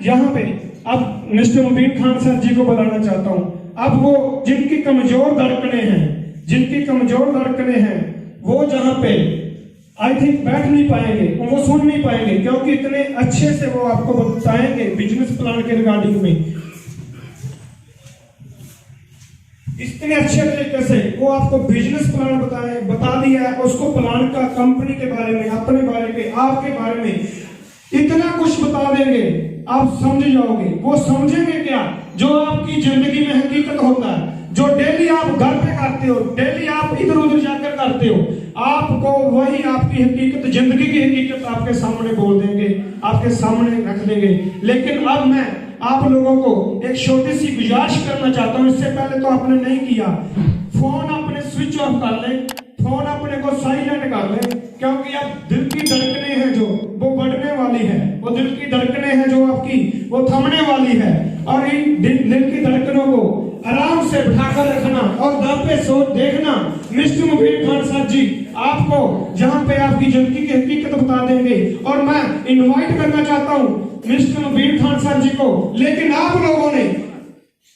यहाँ पे अब मिस्टर मुबीन खान सर जी को बुलाना चाहता हूँ। अब वो जिनकी कमजोर धड़कने हैं वो जहाँ पे आई थिंक बैठ नहीं पाएंगे, वो सुन नहीं पाएंगे, क्योंकि इतने अच्छे से वो आपको बताएंगे बिजनेस प्लान के रिगार्डिंग में, इतने अच्छे तरीके से वो आपको बिजनेस प्लान बता दिया है, उसको प्लान का, कंपनी के बारे में, अपने बारे में, आपके बारे में इतना कुछ बता देंगे, आप समझ जाओगे। वो समझेंगे क्या, जो आपकी जिंदगी में हकीकत होता है, जो डेली आप घर पे करते हो, डेली आप इधर उधर जाकर करते हो, आपको वही आपकी हकीकत, जिंदगी की हकीकत आपके सामने बोल देंगे, आपके सामने रख देंगे। लेकिन अब मैं आप लोगों को एक छोटी सी गुजारिश करना चाहता हूँ। इससे पहले तो आपने नहीं किया, फोन अपने स्विच ऑफ कर ले, फोन अपने को साइलेंट कर ले, क्योंकि अब दिल की धड़कनें हैं जो वो बढ़ने वाली है, वो दिल की धड़कनें हैं जो आपकी वो थमने वाली है। और इन दिल की धड़कनों को आराम से बिठाकर रखना और दम पे सोच देखना। मिस्टर मुबीन खान साहब जी आपको जहां पे आपकी जिंदगी की हकीकत बता देंगे। और मैं इनवाइट करना चाहता हूं मिस्टर मुबीन खान साहब जी को, लेकिन आप लोगों ने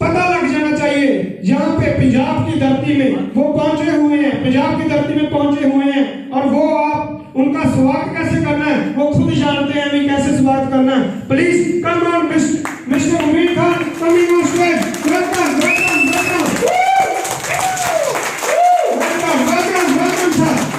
पता लग जाना चाहिए, यहाँ पे पंजाब की धरती में वो पहुंचे हुए हैं, पंजाब की धरती में पहुंचे हुए हैं, और वो आप उनका स्वागत कैसे करना है वो खुद जानते हैं भी कैसे स्वागत करना है। Please come on mister Mubeen Khan, coming on stage. Welcome welcome welcome welcome welcome welcome sir.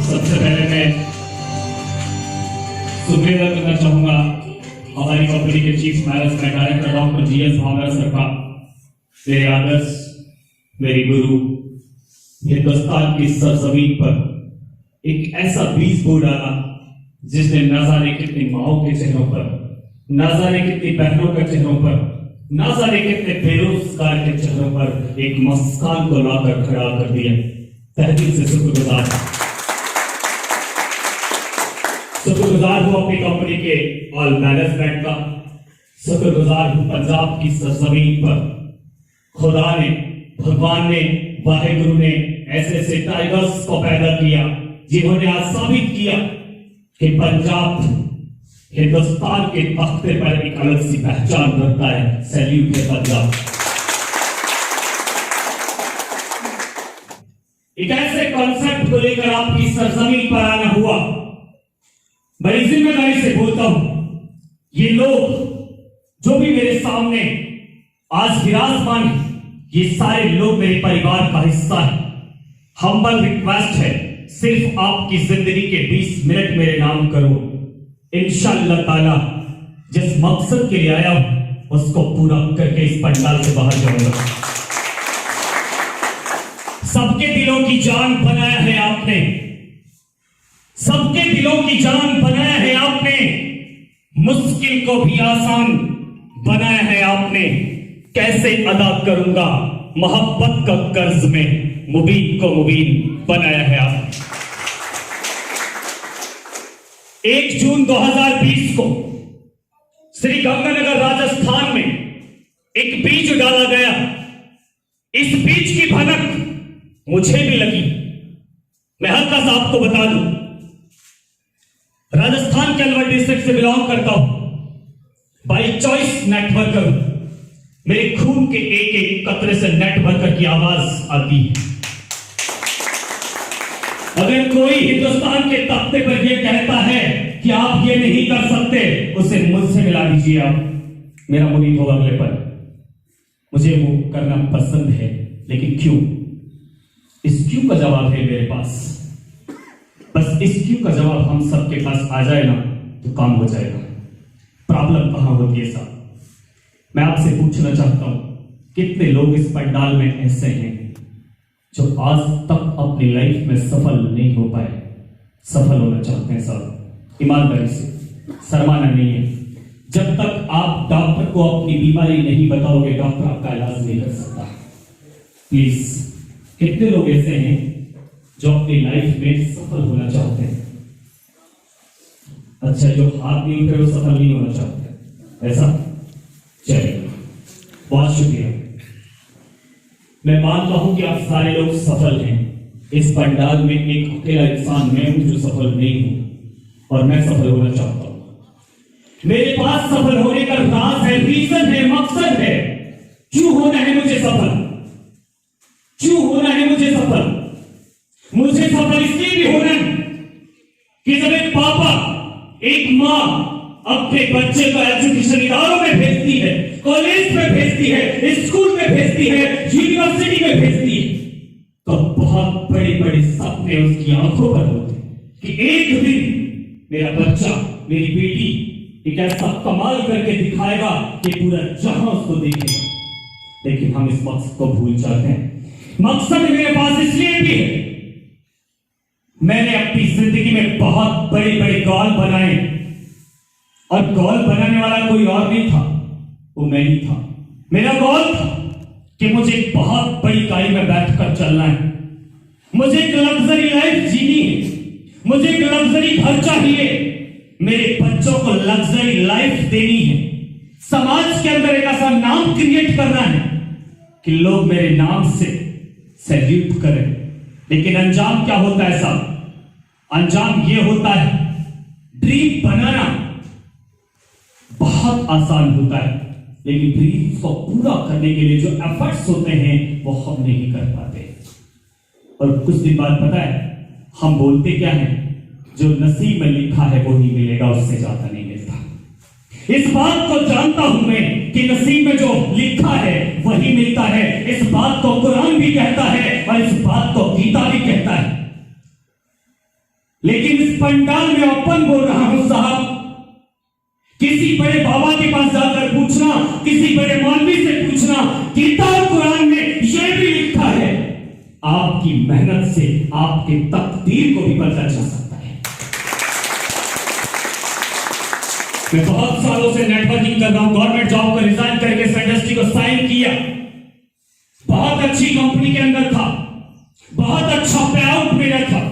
सबसे पहले मैं शुक्रिया करना चाहूंगा हमारी कंपनी के chief management director doctor GS Bhavra sir का। मेरे आदर्श, मेरी गुरु, हिंदुस्तान की सरजमीन पर एक ऐसा बीज बो डाला जिसने न जाने कितनी माओं के चेहरों पर, न जाने कितनी बहनों के चेहरों पर, न जाने कितने बेरोजगार के चेहरों पर एक मुस्कान को लाकर खड़ा कर दिया। तहे दिल से शुक्रगुजार हूं अपनी कंपनी के ऑल मैनेजमेंट का, शुक्रगुजार हूं पंजाब की सरजमीन पर। खुदा ने, भगवान ने, वाहिगुरु ने ऐसे ऐसे टाइगर्स को पैदा किया जिन्होंने आज साबित किया कि पंजाब हिंदुस्तान के तख्ते पर एक अलग सी पहचान रखता है। सैल्यूट है पंजाब। एक ऐसे कॉन्सेप्ट को लेकर आपकी सरजमीन पर आना हुआ, बड़ी जिम्मेदारी से बोलता हूं, ये लोग जो भी मेरे सामने आज विराजमान है, ये सारे लोग मेरे परिवार का हिस्सा है। हम्बल रिक्वेस्ट है, सिर्फ आपकी जिंदगी के 20 मिनट मेरे नाम करो। इंशाअल्लाह ताला जिस मकसद के लिए आया हूं उसको पूरा करके इस पंडाल से बाहर जाऊंगा। सबके दिलों की जान बनाया है आपने, सबके दिलों की जान बनाया है आपने, मुश्किल को भी आसान बनाया है आपने। कैसे अदा करूंगा मोहब्बत का कर्ज में, मुबीन को मुबीन बनाया है आपने। 1 जून 2020 को श्री गंगानगर राजस्थान में एक बीज डाला गया। इस बीज की भनक मुझे भी लगी, मैं हल्का सा आपको बता दूं, राजस्थान के अलवर डिस्ट्रिक्ट से बिलोंग करता हूं, बाई चॉइस नेटवर्कर। मेरे खून के एक एक कतरे से नेटवर्कर की आवाज आती है। अगर कोई हिंदुस्तान के तख्ते पर यह कहता है कि आप ये नहीं कर सकते, उसे मुझसे मिला दीजिए। आप मेरा मुरीद होगा अगले पर। मुझे वो करना पसंद है, लेकिन क्यों? इस क्यों का जवाब है मेरे पास। बस इस क्यों का जवाब हम सबके पास आ जाए ना, तो काम हो जाएगा। प्रॉब्लम कहां होती है साहब? मैं आपसे पूछना चाहता हूं, कितने लोग इस पंडाल में ऐसे हैं जो आज तक अपनी लाइफ में सफल नहीं हो पाए? सफल होना चाहते हैं साहब, ईमानदारी से, शर्माना नहीं है। जब तक आप डॉक्टर को अपनी बीमारी नहीं बताओगे, डॉक्टर आपका इलाज नहीं कर सकता। प्लीज, कितने लोग ऐसे हैं जो अपनी लाइफ में सफल होना चाहते हैं? अच्छा, जो हाथ नहीं उठे वो सफल नहीं होना चाहते, ऐसा? चलिए, बहुत शुक्रिया। मैं मानता हूं कि आप सारे लोग सफल हैं। इस पंडाल में एक अकेला इंसान मैं हूं जो सफल नहीं हूं, और मैं सफल होना चाहता हूं। मेरे पास सफल होने का राज है, रीजन है, मकसद है। क्यों होना है मुझे सफल? क्यों होना है मुझे सफल? मुझे सफल इसलिए भी होना है कि जब एक पापा, एक मां अपने बच्चे को एजुकेशन इदारों में भेजती है, कॉलेज में भेजती है, स्कूल में भेजती है, यूनिवर्सिटी में भेजती है, तो बहुत बड़े बड़े सपने उसकी आंखों पर होते हैं कि एक दिन मेरा बच्चा, मेरी बेटी एक ऐसा कमाल करके दिखाएगा कि पूरा जहां उसको देखेगा। लेकिन हम इस मकसद को भूल जाते हैं। मकसद मेरे पास इसलिए भी है, मैंने अपनी जिंदगी में बहुत बड़े बड़े गोल बनाए, और गोल बनाने वाला कोई और नहीं था, वो मैं ही था। मेरा गोल था कि मुझे बहुत बड़ी गाड़ी में बैठकर चलना है, मुझे एक लग्जरी लाइफ जीनी है, मुझे एक लग्जरी घर चाहिए, मेरे बच्चों को लग्जरी लाइफ देनी है, समाज के अंदर एक ऐसा नाम क्रिएट करना है कि लोग मेरे नाम से सैल्यूट करें। लेकिन अंजाम क्या होता है साहब? अंजाम यह होता है, ड्रीम बनाना बहुत आसान होता है, लेकिन ड्रीम्स को पूरा करने के लिए जो एफर्ट्स होते हैं वो हम नहीं कर पाते। और कुछ दिन बाद पता है हम बोलते क्या हैं? जो नसीब में लिखा है वो ही मिलेगा, उससे ज्यादा नहीं मिलता। इस बात को जानता हूं मैं कि नसीब में जो लिखा है वही मिलता है। इस बात को कुरान भी कहता है और इस बात को गीता भी कहता है। लेकिन इस पंडाल में ओपन बोल रहा हूं साहब, किसी बड़े बाबा के पास जाकर पूछना, किसी बड़े मौलवी से पूछना, गीता और कुरान में यह भी लिखा है, आपकी मेहनत से आपके तकदीर को भी बदला जा सकता है। मैं बहुत सालों से नेटवर्किंग कर रहा हूं, गवर्नमेंट जॉब को रिजाइन करके इस इंडस्ट्री को साइन किया, बहुत अच्छी कंपनी के अंदर था, बहुत अच्छा पे आउट मेरा था,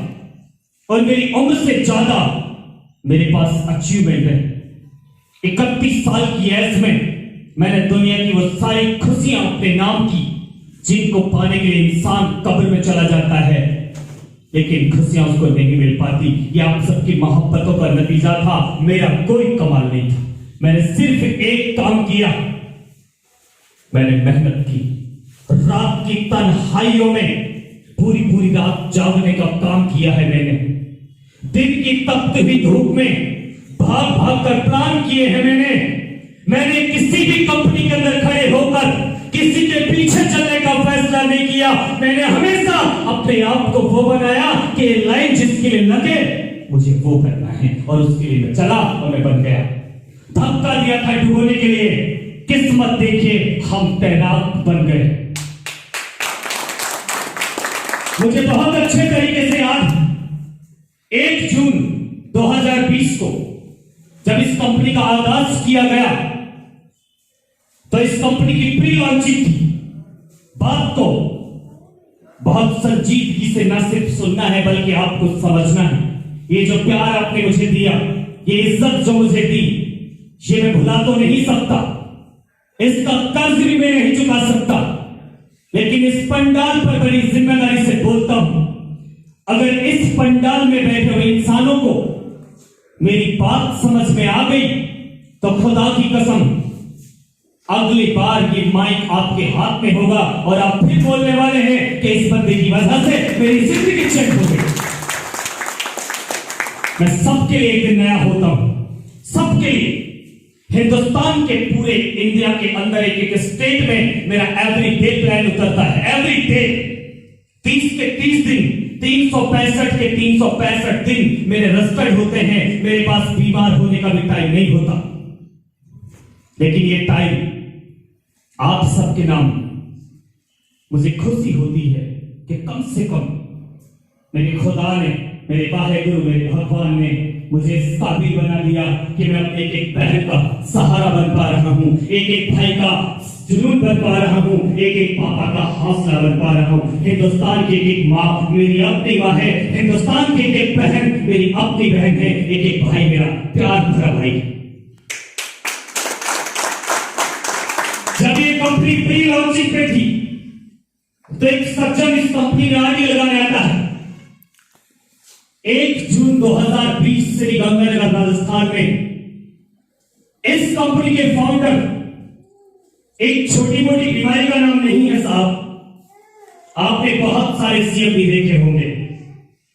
और मेरी उम्र से ज्यादा मेरे पास अचीवमेंट है। 31 साल की एज में मैंने दुनिया की वो सारी खुशियां अपने नाम की जिनको पाने के लिए इंसान कब्र में चला जाता है, लेकिन खुशियां उसको नहीं मिल पाती। ये आप सबकी मोहब्बतों का नतीजा था, मेरा कोई कमाल नहीं था। मैंने सिर्फ एक काम किया, मैंने मेहनत की, रात की तन्हाइयों में पूरी पूरी रात जागने का काम किया है मैंने, दिन की तपती हुई धूप में भाग भाग कर प्लान किए हैं मैंने किसी भी कंपनी के अंदर खड़े होकर किसी के पीछे चलने का फैसला नहीं किया। मैंने हमेशा अपने आप को वो बनाया कि लाइन जिसके लिए लगे मुझे वो करना है, और उसके लिए मैं चला और मैं बन गया। धक्का दिया था डूबने के लिए, किस्मत देखिए हम तैनात बन गए। मुझे बहुत अच्छे तरीके से याद, 1 जून 2020 को जब इस कंपनी का आगाज किया गया तो इस कंपनी की प्री लॉन्चिंग थी। बात को बहुत संजीदगी से न सिर्फ सुनना है बल्कि आपको समझना है। ये जो प्यार आपने मुझे दिया, ये इज्जत जो मुझे दी, ये मैं भुला तो नहीं सकता, इसका कर्ज भी मैं नहीं चुका सकता, लेकिन इस पंडाल पर बड़ी जिम्मेदारी से बोलता हूं, अगर इस पंडाल में बैठे हुए इंसानों को मेरी बात समझ में आ गई तो खुदा की कसम अगली बार ये माइक आपके हाथ में होगा और आप फिर बोलने वाले हैं कि इस बंदे की वजह से मेरी जिंदगी चेंज हो गई। मैं सबके लिए एक दिन नया होता हूं, सबके लिए। हिंदुस्तान के पूरे इंडिया के अंदर एक एक स्टेट में मेरा एवरी डे प्लान उतरता है। एवरी डे 30 के 30 दिन, 365 के 365 दिन मेरे रजिस्टर्ड होते हैं। मेरे पास बीमार होने का भी टाइम नहीं होता, लेकिन ये टाइम आप सबके नाम मुझे खुशी होती है कि कम से कम मेरे खुदा ने, मेरे वाहेगुरु, मेरे भगवान ने मुझे इस काबिल बना दिया कि मैं अपने एक एक बहन का सहारा बन पा रहा हूं, एक एक भाई का जुनून बन पा रहा हूं, एक एक पापा का हौसला बन पा रहा हूं। हिंदुस्तान की एक एक माँ मेरी अपनी माँ है, हिंदुस्तान की एक एक बहन मेरी अपनी बहन है, एक एक भाई मेरा प्यार भरा भाई। जब ये कंपनी प्री लॉन्चिंग पे थी तो एक सज्जन इस कंपनी में आगे लगाने आता है। 1 जून 2020 श्री गंगानगर राजस्थान में इस कंपनी के फाउंडर, एक छोटी मोटी बीमारी का नाम नहीं है साहब, आपने बहुत सारे सीएमडी देखे होंगे,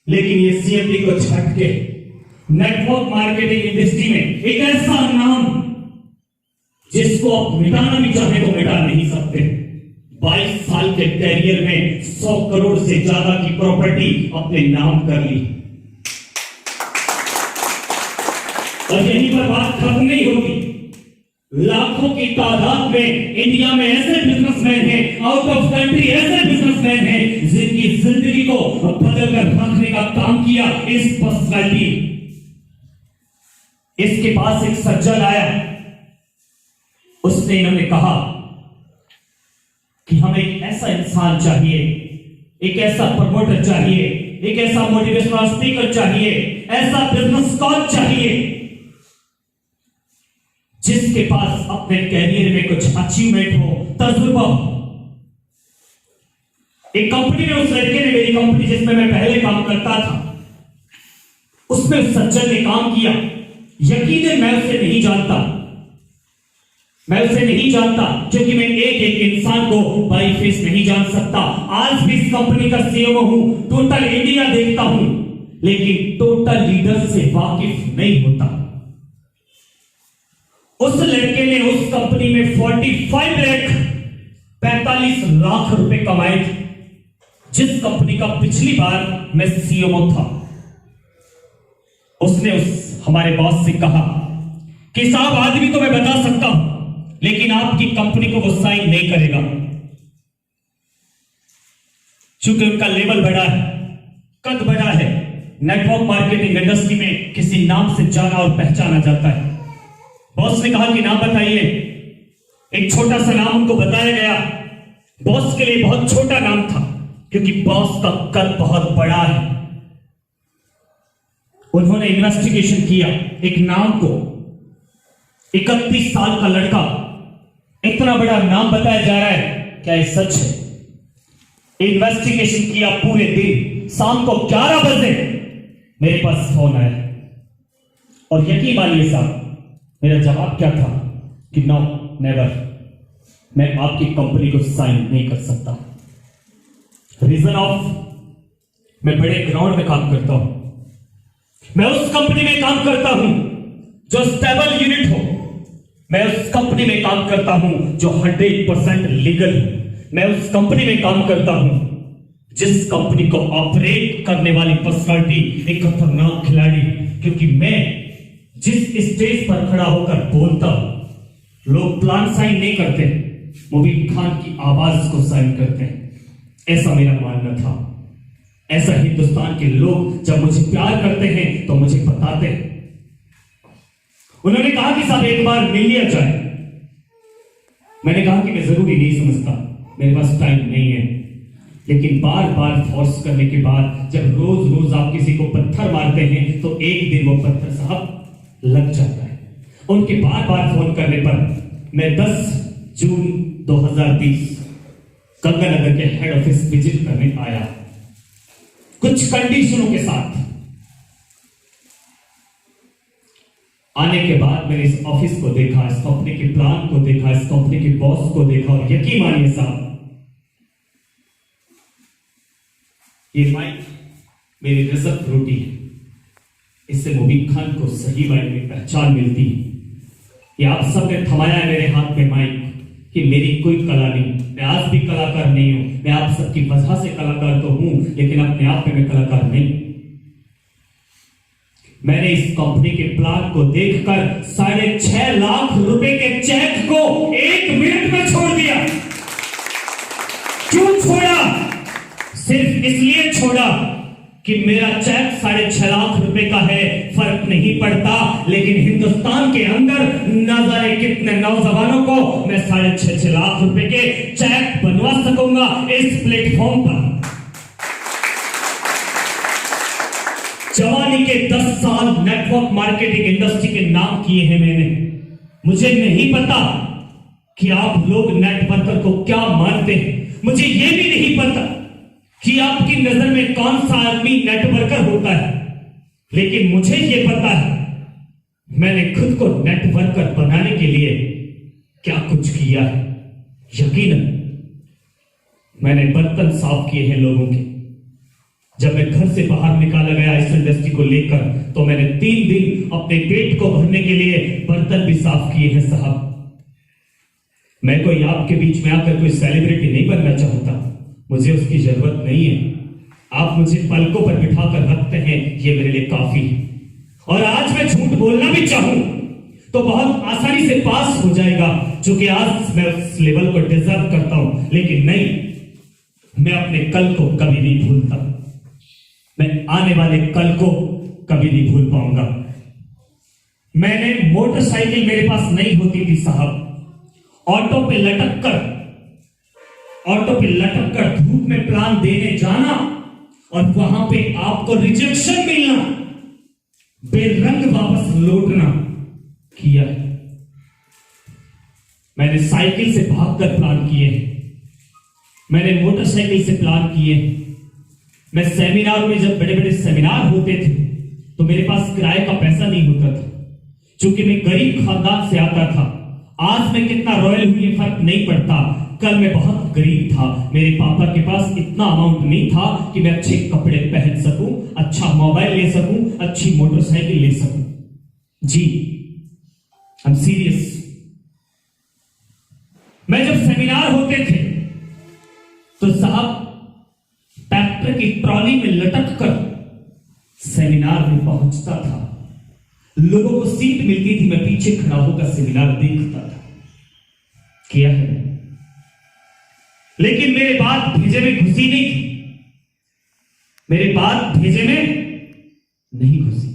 लेकिन ये सीएमडी को छट के नेटवर्क मार्केटिंग इंडस्ट्री में एक ऐसा नाम जिसको आप मिटाना भी चाहे तो मिटा नहीं सकते। 22 साल के कैरियर में 100 करोड़ से ज्यादा की प्रॉपर्टी अपने नाम कर ली, और यहीं पर बात खत्म नहीं होगी। लाखों की तादाद में इंडिया में ऐसे बिजनेसमैन हैं, आउट ऑफ कंट्री ऐसे बिजनेसमैन हैं जिनकी जिंदगी को बदल कर रखने का काम किया इस पर्सनैलिटी। इसके पास एक सज्जन आया, उसने इन्होंने कहा कि हमें एक ऐसा इंसान चाहिए, एक ऐसा प्रमोटर चाहिए, एक ऐसा मोटिवेशनल स्पीकर चाहिए, ऐसा बिजनेस कोच चाहिए जिसके पास अपने कैरियर में कुछ अचीवमेंट हो, तजुर्बा हो। एक कंपनी में उस लड़के ने, मेरी कंपनी जिसमें मैं पहले काम करता था, उसमें उस सज्जन ने काम किया। यकीनन मैं उसे नहीं जानता, क्योंकि मैं एक एक इंसान को बाई फेस नहीं जान सकता। आज भी इस कंपनी का सीईओ हूं, टोटल इंडिया देखता हूं, लेकिन टोटल लीडर से वाकिफ नहीं होता। उस लड़के ने उस कंपनी में 45 लाख रुपए कमाए थे, जिस कंपनी का पिछली बार मैं सीईओ था। उसने उस हमारे बॉस से कहा कि साहब आदमी तो मैं बता सकता हूं, लेकिन आपकी कंपनी को वो साइन नहीं करेगा, क्योंकि उनका लेवल बड़ा है, कद बड़ा है, नेटवर्क मार्केटिंग इंडस्ट्री में किसी नाम से जाना और पहचाना जाता है। बॉस ने कहा कि नाम बताइए। एक छोटा सा नाम उनको बताया गया। बॉस के लिए बहुत छोटा नाम था, क्योंकि बॉस का कद बहुत बड़ा है। उन्होंने इन्वेस्टिगेशन किया एक नाम को। 31 साल का लड़का, इतना बड़ा नाम बताया जा रहा है, क्या ये सच है? इन्वेस्टिगेशन किया पूरे दिन। शाम को 11 बजे मेरे पास फोन आया, और यकीन मानिए साहब, मेरा जवाब क्या था कि नो, नेवर, मैं आपकी कंपनी को साइन नहीं कर सकता। रीजन ऑफ, मैं बड़े ग्राउंड में काम करता हूं, मैं उस कंपनी में काम करता हूं जो स्टेबल यूनिट हो, मैं उस कंपनी में काम करता हूं जो 100% लीगल हो, मैं उस कंपनी में काम करता हूं जिस कंपनी को ऑपरेट करने वाली पर्सनालिटी एक खतरनाक खिलाड़ी, क्योंकि मैं जिस स्टेज पर खड़ा होकर बोलता हूं, लोग प्लान साइन नहीं करते, मुबीन खान की आवाज को साइन करते हैं। ऐसा मेरा मानना था। ऐसा हिंदुस्तान के लोग जब मुझे प्यार करते हैं तो मुझे बताते हैं। उन्होंने कहा कि साहब एक बार मिल लिया जाए। मैंने कहा कि मैं जरूरी नहीं समझता, मेरे पास टाइम नहीं है, लेकिन बार बार फोर्स करने के बाद जब रोज रोज आप किसी को पत्थर मारते हैं तो एक दिन वो पत्थर साहब लग जाता है। उनके बार बार फोन करने पर मैं 10 जून 2020 गंगानगर के हेड ऑफिस विजिट करने आया। कुछ कंडीशनों के साथ। आने के बाद मैंने इस ऑफिस को देखा, इस कंपनी के प्लान को देखा, इस कंपनी के बॉस को देखा, और यकीन मानिए साहब, ये माइक मेरी रिजर्व रोटी है। इससे मोबिन खान को सही मायने में पहचान मिलती है। ये आप सबने थमाया है मेरे हाथ में माइक कि मेरी कोई कला नहीं, मैं आज भी कलाकार नहीं हूं। मैं आप सबकी वजह से कलाकार तो हूं, लेकिन अपने आप में मैं कलाकार नहीं। मैंने इस कंपनी के प्लान को देखकर 6.5 लाख रुपए के चेक को 1 मिनट में छोड़ दिया। क्यों छोड़ा? सिर्फ इसलिए छोड़ा कि मेरा चेक 6.5 लाख रुपए का है, फर्क नहीं पड़ता, लेकिन हिंदुस्तान के अंदर न जाने कितने नौजवानों को मैं 6.5 लाख रुपए के चेक बनवा सकूंगा इस प्लेटफॉर्म पर। जवानी के 10 साल नेटवर्क मार्केटिंग इंडस्ट्री के नाम किए हैं मैंने। मुझे नहीं पता कि आप लोग नेटवर्कर को क्या मानते हैं। मुझे यह भी नहीं पता कि आपकी नजर में कौन सा आदमी नेटवर्कर होता है, लेकिन मुझे यह पता है मैंने खुद को नेटवर्कर बनाने के लिए क्या कुछ किया है। यकीनन मैंने बर्तन साफ किए हैं लोगों के। जब मैं घर से बाहर निकाला गया इस इंडस्ट्री को लेकर, तो मैंने 3 दिन अपने पेट को भरने के लिए बर्तन भी साफ किए हैं साहब। मैं कोई आपके बीच में आकर कोई सेलिब्रिटी नहीं बनना चाहता, मुझे उसकी जरूरत नहीं है। आप मुझे पलकों पर बिठाकर रखते हैं, ये मेरे लिए काफी है। और आज मैं झूठ बोलना भी चाहूं तो बहुत आसानी से पास हो जाएगा, क्योंकि आज मैं उस लेवल को डिजर्व करता हूं। लेकिन नहीं, मैं अपने कल को कभी नहीं भूलता। मैं आने वाले कल को कभी नहीं भूल पाऊंगा। मैंने मोटरसाइकिल मेरे पास नहीं होती थी साहब, ऑटो पे लटक कर धूप में प्लान देने जाना, और वहां पे आपको रिजेक्शन मिलना, बेरंग वापस लौटना किया। मैंने साइकिल से भागकर प्लान किए, मैंने मोटरसाइकिल से प्लान किए। मैं सेमिनार में, जब बड़े बड़े सेमिनार होते थे, तो मेरे पास किराए का पैसा नहीं होता था, क्योंकि मैं गरीब खानदान से आता था। आज मैं कितना रॉयल हूं ये फर्क नहीं पड़ता, कल मैं बहुत गरीब था। मेरे पापा के पास इतना अमाउंट नहीं था कि मैं अच्छे कपड़े पहन सकूं, अच्छा मोबाइल ले सकूं, अच्छी मोटरसाइकिल ले सकूं। जी, आई एम सीरियस। मैं जब सेमिनार होते थे तो साहब ट्रैक्टर की ट्रॉली में लटक कर सेमिनार में पहुंचता था। लोगों को सीट मिलती थी, मैं पीछे खड़ा होकर सेमिनार देखता था। किया है, लेकिन मेरे बात भेजे में घुसी नहीं थी। मेरे बात भेजे में नहीं घुसी।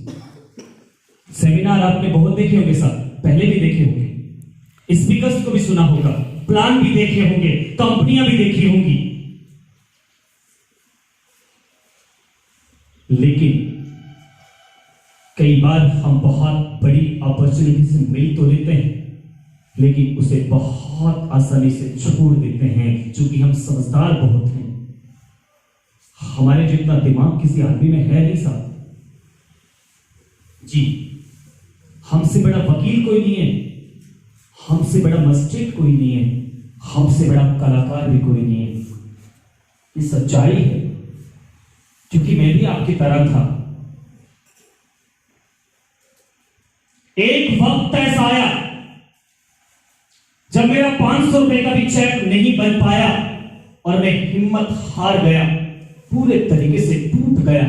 सेमिनार आपने बहुत देखे होंगे साहब, पहले भी देखे होंगे, स्पीकर्स को भी सुना होगा, प्लान भी देखे होंगे, कंपनियां भी देखी होंगी। लेकिन कई बार हम बहुत बड़ी अपॉर्चुनिटी से मिल तो लेते हैं, लेकिन उसे बहुत आसानी से छोड़ देते हैं, क्योंकि हम समझदार बहुत हैं। हमारे जितना दिमाग किसी आदमी में है नहीं साहब। जी, हमसे बड़ा वकील कोई नहीं है, हमसे बड़ा मजिस्ट्रेट कोई नहीं है, हमसे बड़ा कलाकार भी कोई नहीं है। ये सच्चाई है, क्योंकि मैं भी आपकी तरह था। एक वक्त ऐसा आया जब मेरा 500 रुपए का भी चेक नहीं बन पाया और मैं हिम्मत हार गया, पूरे तरीके से टूट गया।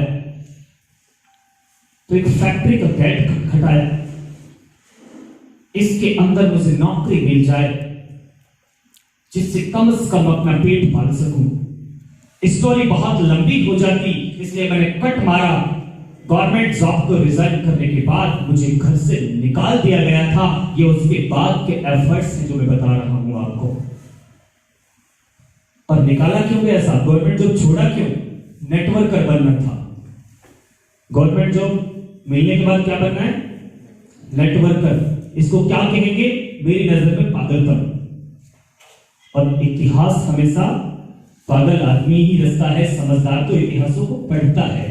तो एक फैक्ट्री का गेट खटखटाया, इसके अंदर मुझे नौकरी मिल जाए जिससे कम से कम अपना पेट पाल सकूं। स्टोरी बहुत लंबी हो जाती, इसलिए मैंने कट मारा। गवर्नमेंट जॉब को रिजाइन करने के बाद मुझे घर से निकाल दिया गया था। ये उसके बाद के एफर्ट्स हैं जो मैं बता रहा हूं आपको। और निकाला क्यों गया साहब? गवर्नमेंट जॉब छोड़ा क्यों? नेटवर्कर बनना था। गवर्नमेंट जॉब मिलने के बाद क्या बनना है? नेटवर्कर। इसको क्या कहेंगे? मेरी नजर में पागलपन। और इतिहास हमेशा पागल आदमी ही रचता है, समझदार तो इतिहासों को पढ़ता है।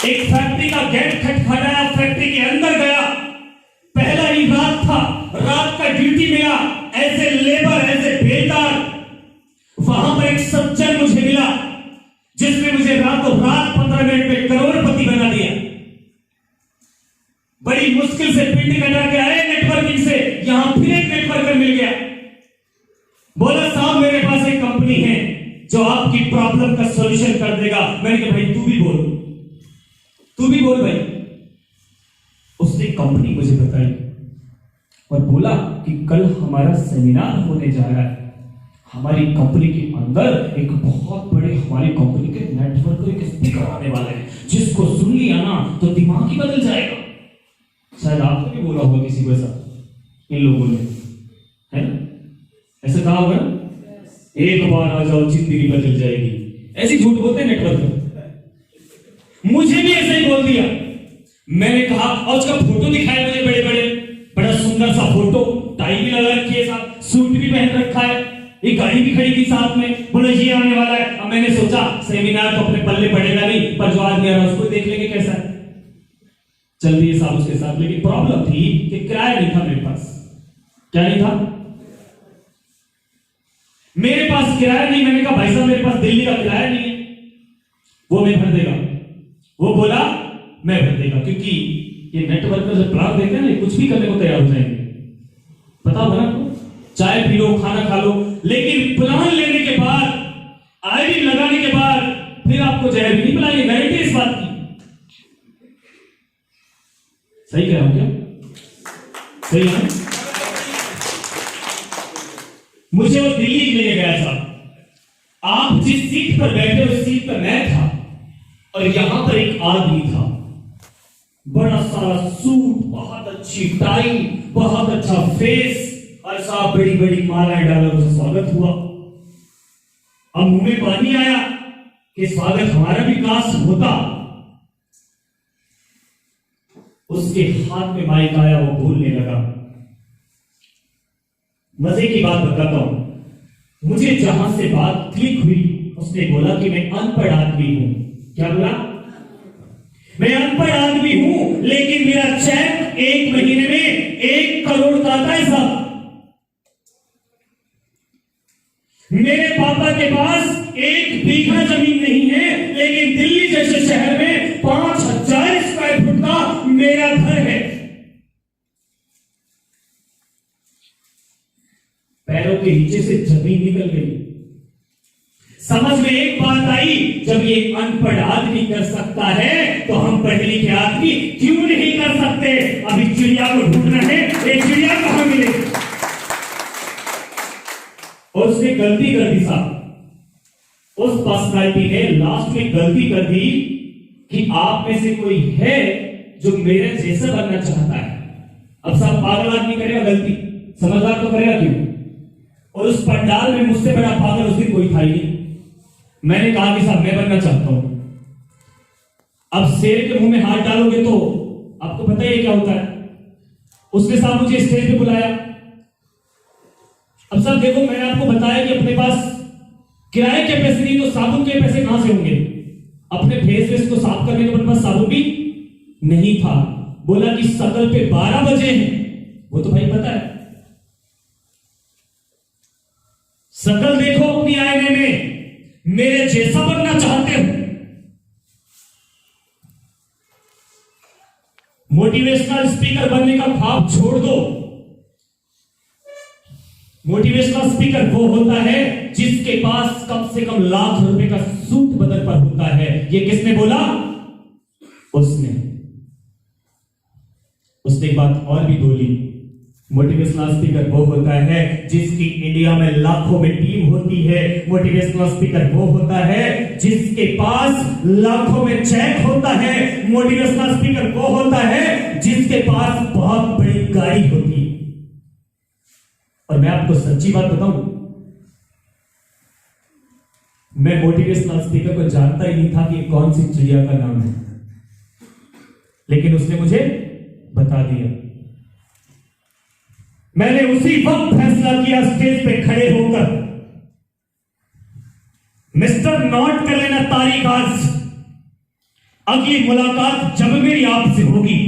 एक फैक्ट्री का गेट खटखटाया, फैक्ट्री के अंदर गया, पहला ही रात था, रात का ड्यूटी मिला, as a labour, as a बेलदार। वहां पर एक सज्जन मुझे मिला जिसने मुझे रातों रात 15 मिनट में करोड़पति बना दिया। बड़ी मुश्किल से पिंड कटा के आए नेटवर्किंग से, यहां फिर एक नेटवर्कर मिल गया। बोला साहब मेरे पास एक कंपनी है जो आपकी प्रॉब्लम का सॉल्यूशन कर देगा। मैंने कहा भाई तू भी बोल भाई। उसने कंपनी मुझे बताई और बोला कि कल हमारा सेमिनार होने जा रहा है। हमारी कंपनी के अंदर एक बहुत बड़े हमारी कंपनी के नेटवर्क एक स्पीकर आने वाला है, जिसको सुन लिया ना तो दिमाग ही बदल जाएगा। शायद आपने भी बोला होगा किसी को ऐसा, इन लोगों ने, है ना? ऐसा कहा होगा ना, एक बार आ जाओ जिंदगी बदल जाएगी। ऐसी झूठ बोलते हैं नेटवर्क में। मुझे भी ऐसा ही बोल दिया। मैंने कहा, और उसका फोटो दिखाया मुझे, बड़े बड़े, बड़ा सुंदर सा फोटो, टाई भी लगा रखी है, साथ सूट भी पहन रखा है, एक गाड़ी भी खड़ी थी साथ में। बोला ये आने वाला है। अब मैंने सोचा सेमिनार तो अपने पल्ले पड़ेगा नहीं, पर जो आदमी आ रहा है उसको देख लेंगे कैसा है। चल दिए साहब उसके साथ, लेकिन प्रॉब्लम थी कि किराया नहीं था मेरे पास। क्या नहीं था? मेरे पास किराया नहीं। मैंने कहा भाई साहब मेरे पास दिल्ली का किराया नहीं है, वो मैं भर देगा। वो बोला मैं भर देगा, क्योंकि ये नेटवर्कर जो प्लान देते हैं ना, कुछ भी करने को तैयार हो जाएंगे। पता होगा ना, चाय पी लो, खाना खा लो, लेकिन प्लान लेने के बाद, आईडी लगाने के बाद फिर आपको जहर भी नहीं पिलाएंगे। गारंटी इस बात की। सही कह रहा हूं क्या? सही है। मुझे वो दिल्ली ले गया था। आप जिस सीट पर बैठे उस सीट पर मैं था, और यहां पर एक आदमी था, बड़ा सारा सूट, बहुत अच्छी टाई, बहुत अच्छा फेस, और साहब बड़ी बड़ी मालाएं डालकर उसका स्वागत हुआ। अब मुंह में पानी आया कि स्वागत हमारा भी काश होता। उसके हाथ में माइक आया, वो बोलने लगा। मजे की बात बताता हूं, मुझे जहां से बात क्लिक हुई, उसने बोला कि मैं अनपढ़ आदमी हूं। क्या बोला? मैं अनपढ़ आदमी हूं, लेकिन मेरा चेक 1 महीने में 1 करोड़ का आता है साहब। मेरे पापा के पास 1 बीघा जमीन नहीं है, लेकिन दिल्ली जैसे शहर में 5000 स्क्वायर फुट का मेरा घर है। पैरों के नीचे से जमीन निकल गई। समझ में एक बात आई, जब ये अनपढ़ आदमी कर सकता है तो हम पढ़े लिखे आदमी क्यों नहीं कर सकते? अभी चिड़िया को ढूंढ रहे हैं, एक चिड़िया कहां मिलेगी? और उसने गलती कर दी साहब। उस पर्सनालिटी ने लास्ट में गलती कर दी कि आप में से कोई है जो मेरे जैसा बनना चाहता है। अब साहब पागल आदमी करेगा गलती, समझदार तो करेगा क्यों? और उस पंडाल में मुझसे बड़ा पागल उस दिन कोई था ही नहीं। मैंने कहा कि साहब मैं बनना चाहता हूं। अब शेर के मुंह में हाथ डालोगे तो आपको पता ही क्या होता है। उसने साहब मुझे स्टेज पे बुलाया। अब साहब देखो, मैंने आपको बताया कि अपने पास किराए के पैसे नहीं, तो साबुन के पैसे कहां से होंगे? अपने फेस वेस को साफ करने के अपने पास साबुन भी नहीं था। बोला कि शकल पे 12 बजे हैं। वो तो भाई पता है, शकल देखो अपनी आईने में, मेरे जैसा बनना चाहते हो? मोटिवेशनल स्पीकर बनने का ख्वाब छोड़ दो। मोटिवेशनल स्पीकर वो होता है जिसके पास कम से कम लाख रुपए का सूट बदल पर होता है। ये किसने बोला? उसने एक बात और भी बोली। मोटिवेशनल स्पीकर वो होता है जिसकी इंडिया में लाखों में टीम होती है। मोटिवेशनल स्पीकर वो होता है जिसके पास लाखों में चेक होता है। मोटिवेशनल स्पीकर वो होता है जिसके पास बहुत बड़ी गाड़ी होती है। और मैं आपको सच्ची बात बताऊं, मैं मोटिवेशनल स्पीकर को जानता ही नहीं था कि कौन सी चिड़िया का नाम है, लेकिन उसने मुझे बता दिया। मैंने उसी वक्त फैसला किया स्टेज पे खड़े होकर, मिस्टर नोट कर लेना तारीख आज, अगली मुलाकात जब मेरी आपसे होगी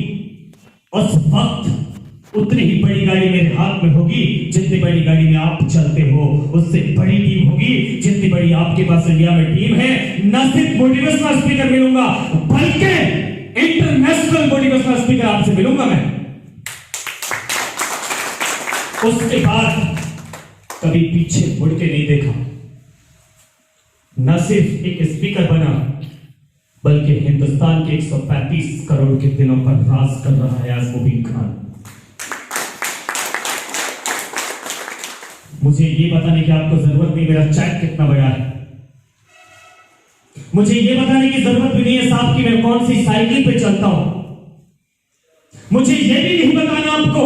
उस वक्त उतनी ही बड़ी गाड़ी मेरे हाथ में होगी जितनी बड़ी गाड़ी में आप चलते हो, उससे बड़ी टीम होगी जितनी बड़ी आपके पास इंडिया में टीम है। न सिर्फ मोटिवेशनल स्पीकर मिलूंगा बल्कि इंटरनेशनल मोटिवेशनल स्पीकर आपसे मिलूंगा मैं। उसके बाद कभी पीछे मुड़ के नहीं देखा, न सिर्फ एक स्पीकर बना बल्कि हिंदुस्तान के 135 करोड़ के दिलों पर राज कर रहा है आज मुबीन खान। मुझे ये बताने की आपको जरूरत नहीं मेरा चेक कितना बड़ा है, मुझे ये बताने की जरूरत भी नहीं है साहब कि मैं कौन सी साइकिल पे चलता हूं, मुझे ये भी नहीं बताना आपको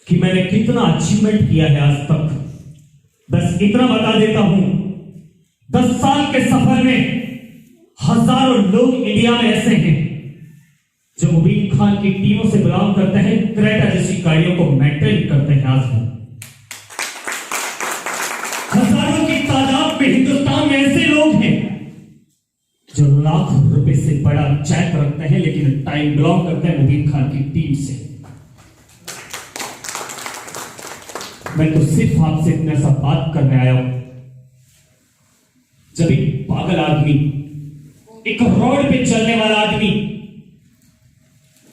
कि मैंने कितना अचीवमेंट किया है आज तक। बस इतना बता देता हूं, 10 साल के सफर में हजारों लोग इंडिया में ऐसे हैं जो मुबीन खान की टीमों से बिलोंग करते हैं, क्रेटा जैसी गाड़ियों को मेंटेन करते हैं। आज हजारों की तादाद में हिंदुस्तान में ऐसे लोग हैं जो लाखों रुपए से बड़ा चेक रखते हैं लेकिन टाइम बिलोंग करते हैं मुबीन खान की टीम से। मैं तो सिर्फ आपसे इतना सा बात करने आया हूं, जब एक पागल आदमी, एक रोड पे चलने वाला आदमी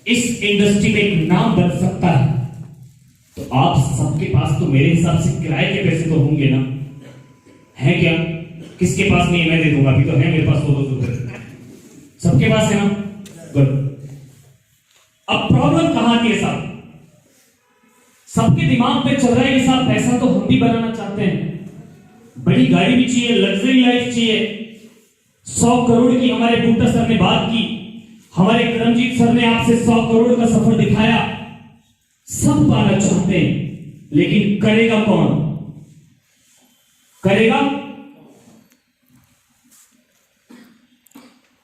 इस इंडस्ट्री में एक नाम बन सकता है, तो आप सबके पास तो मेरे हिसाब से किराए के पैसे तो होंगे ना, है क्या? किसके पास नहीं है? मैं दे दूंगा, अभी तो है मेरे पास 200 रुपए, सबके पास है ना? गुड। अब प्रॉब्लम कहां की है साहब? सबके दिमाग में चल रहा है कि साहब पैसा तो हम भी बनाना चाहते हैं, बड़ी गाड़ी भी चाहिए, लग्जरी लाइफ चाहिए, 100 करोड़ की हमारे बूटा सर ने बात की, हमारे करमजीत सर ने आपसे 100 करोड़ का सफर दिखाया, सब पाना चाहते हैं लेकिन करेगा कौन? करेगा?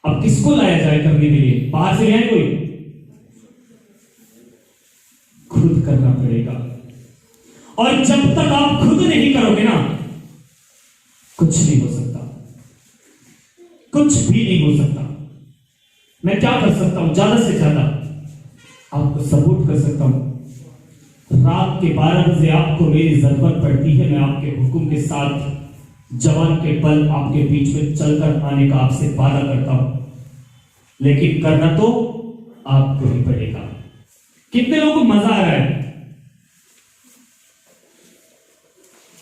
अब किसको लाया जाए करने के लिए? बाहर से आए कोई? खुद करना पड़ेगा, और जब तक आप खुद नहीं करोगे ना कुछ नहीं हो सकता, कुछ भी नहीं हो सकता। मैं क्या कर सकता हूं? ज्यादा से ज्यादा आपको सपोर्ट कर सकता हूं। रात के 12 बजे आपको मेरी जरूरत पड़ती है, मैं आपके हुक्म के साथ जवान के पल आपके बीच में चलकर आने का आपसे वादा करता हूं, लेकिन करना तो आपको ही पड़ेगा। कितने लोगों को मजा आ रहा है?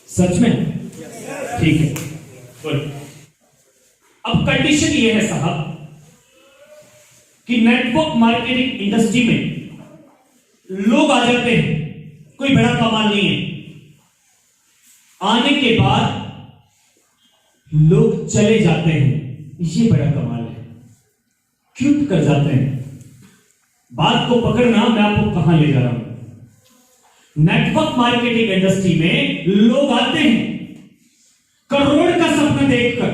सच में? ठीक है, गुड। अब कंडीशन ये है साहब कि नेटवर्क मार्केटिंग इंडस्ट्री में लोग आ जाते हैं, कोई बड़ा कमाल नहीं है, आने के बाद लोग चले जाते हैं, ये बड़ा कमाल है, क्यूट कर जाते हैं। बात को पकड़ना, मैं आपको कहां ले जा रहा हूं। नेटवर्क मार्केटिंग इंडस्ट्री में लोग आते हैं करोड़ का सपना देखकर,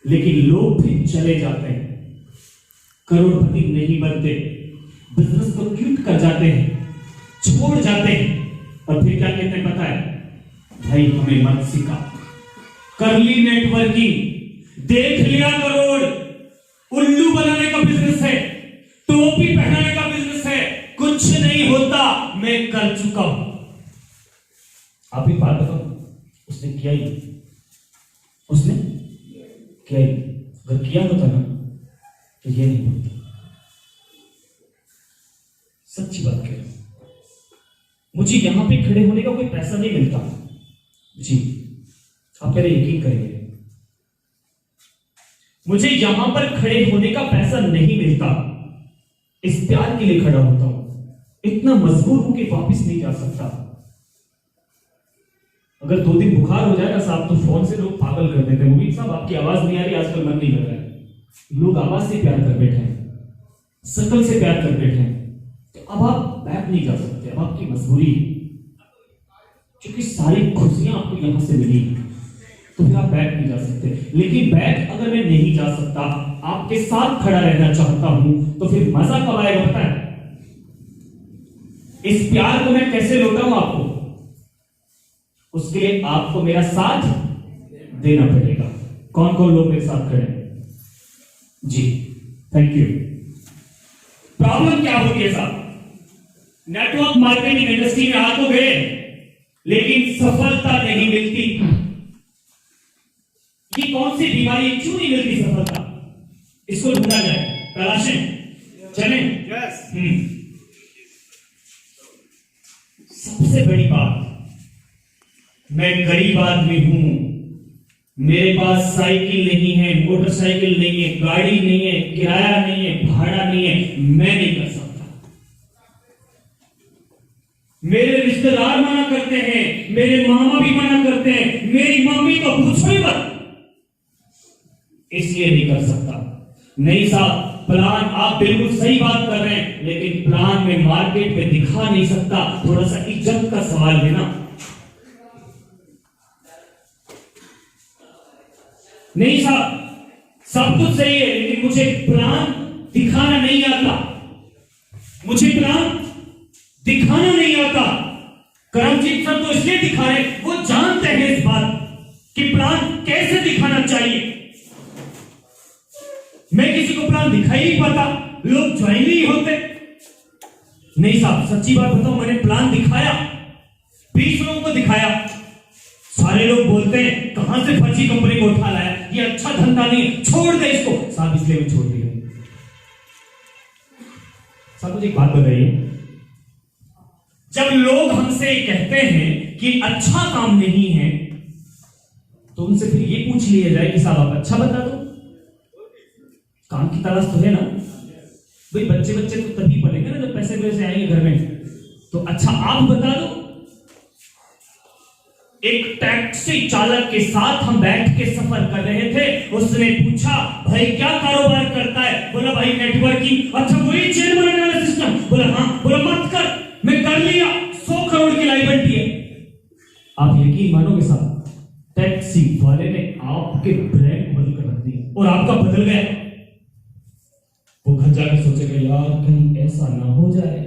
लेकिन लोग भी चले जाते हैं, करोड़पति नहीं बनते, बिजनेस को क्यूट कर जाते हैं, छोड़ जाते हैं, और फिर क्या कहते हैं पता है? भाई हमें मत सिखा, कर ली नेटवर्किंग, देख लिया करोड़, उल्लू बनाने का बिजनेस है, टोपी पहनाने का बिजनेस है, कुछ नहीं होता, मैं कर चुका हूं। आप ही बात बताओ, उसने किया ही, उसने किया ही, अगर किया होता ना तो ये नहीं होता। सच्ची बात कह रहा हूं, मुझे यहां पे खड़े होने का कोई पैसा नहीं मिलता जी, आप मेरे यकीन करेंगे, मुझे यहां पर खड़े होने का पैसा नहीं मिलता, इस प्यार के लिए खड़ा होता हूं, इतना मजबूर हूं कि वापस नहीं जा सकता। अगर 2 दिन बुखार हो जाएगा साहब तो फोन से लोग पागल कर देते हैं, मुबीन साहब आपकी आवाज नहीं आ रही, आजकल मन नहीं कर रहा है। लोग आवाज से प्यार कर बैठे हैं, शकल से प्यार कर बैठे हैं, तो अब आप बैक नहीं जा सकते, अब आपकी मजबूरी है, क्योंकि सारी खुशियां आपको यहां से मिली, तो फिर आप बैठ नहीं जा सकते। लेकिन बैठ अगर मैं नहीं जा सकता, आपके साथ खड़ा रहना चाहता हूं, तो फिर मजा कब आएगा पता है? इस प्यार को मैं कैसे लौटाऊं आपको? उसके लिए आपको मेरा साथ देना पड़ेगा। कौन कौन लोग मेरे साथ खड़े हैं? जी, थैंक यू। प्रॉब्लम क्या होती है साहब? नेटवर्क मार्केटिंग इंडस्ट्री में आ तो गए, लेकिन सफलता नहीं मिलती। ये कौन सी बीमारी, क्यों नहीं मिलती सफलता? इसको ढूंढा जाए, तलाशें, चलें। सबसे बड़ी बात, मैं गरीब आदमी हूं, मेरे पास साइकिल नहीं है, मोटरसाइकिल नहीं है, गाड़ी नहीं है, किराया नहीं है, भाड़ा नहीं है, मैं नहीं कर सकता। मेरे रिश्तेदार मना करते हैं, मेरे मामा भी मना करते हैं, मेरी मम्मी तो पूछो ही मत, इसलिए नहीं कर सकता। नहीं साहब, प्लान आप बिल्कुल सही बात कर रहे हैं, लेकिन प्लान में मार्केट में दिखा नहीं सकता। थोड़ा सा इज्जत का सवाल है ना। नहीं साहब, सब कुछ सही है, लेकिन मुझे प्लान दिखाना नहीं आता। मुझे प्लान दिखाना नहीं आता। करमजीत सर तो इसलिए दिखा रहे, वो जानते हैं इस बात कि प्लान कैसे दिखाना चाहिए। मैं किसी को प्लान दिखाई नहीं पाता, लोग ज्वाइन नहीं होते। नहीं साहब, सच्ची बात बताऊं, मैंने प्लान दिखाया, 20 लोगों को दिखाया, सारे लोग बोलते हैं कहां से फर्जी कंपनी को उठा लाया, ये अच्छा धंधा नहीं, छोड़ दे इसको। साहब इसलिए मैं छोड़ दिया। साहब मुझे एक बात बताइए, जब लोग हमसे कहते हैं कि अच्छा काम नहीं है, तो उनसे फिर ये पूछ लिया जाए कि साहब आप अच्छा बता दो, काम की तलाश तो है ना भाई। बच्चे तो तभी पढ़ेंगे ना जब पैसे वैसे आएंगे घर में। तो अच्छा आप बता दो। एक टैक्सी चालक के साथ हम बैठ के सफर कर रहे थे, उसने पूछा भाई क्या कारोबार करता है? बोला भाई नेटवर्किंग। अच्छा वही चेन बनाने वाला सिस्टम? बोला हाँ। बोला मत कर, मैं कर लिया, 100 करोड़ की लाइबिलिटी है। आप यकीन मानोगे साहब, टैक्सी वाले ने आपके ब्रेक बदल कर रख दिया और आपका बदल गया। वो घर जाकर सोचेगा यार कहीं ऐसा ना हो जाए,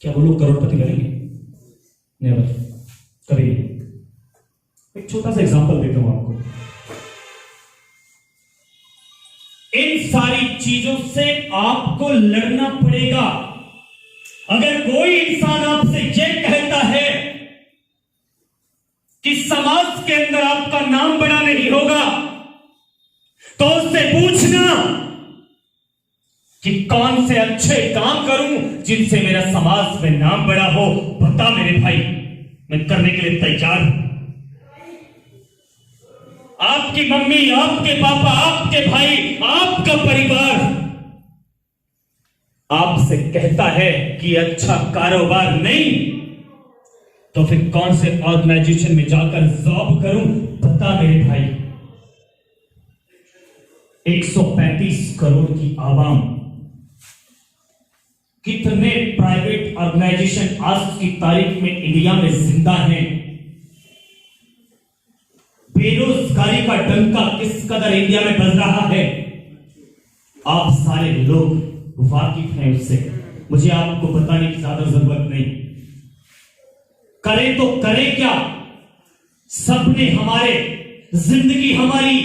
क्या वो लोग करोड़पति बनेंगे? नेवर, कभी नहीं। एक छोटा सा एग्जांपल देता हूं आपको। इन सारी चीजों से आपको लड़ना पड़ेगा। अगर कोई इंसान आपसे यह कहता है कि समाज के अंदर आपका नाम बड़ा नहीं होगा, तो उससे पूछना कि कौन से अच्छे काम करूं जिनसे मेरा समाज में नाम बड़ा हो। बता मेरे भाई, मैं करने के लिए तैयार हूं। आपकी मम्मी, आपके पापा, आपके भाई, आपका परिवार आपसे कहता है कि अच्छा कारोबार नहीं, तो फिर कौन से ऑर्गेनाइजेशन में जाकर जॉब करूं? बता मेरे भाई। 135 करोड़ की आवाम, कितने प्राइवेट ऑर्गेनाइजेशन आज की तारीख में इंडिया में जिंदा हैं? बेरोजगारी का डंका किस कदर इंडिया में बज रहा है, आप सारे लोग वाकिफ हैं उससे। मुझे आपको बताने की ज्यादा जरूरत नहीं। करें तो करें क्या? सबने हमारे, जिंदगी हमारी,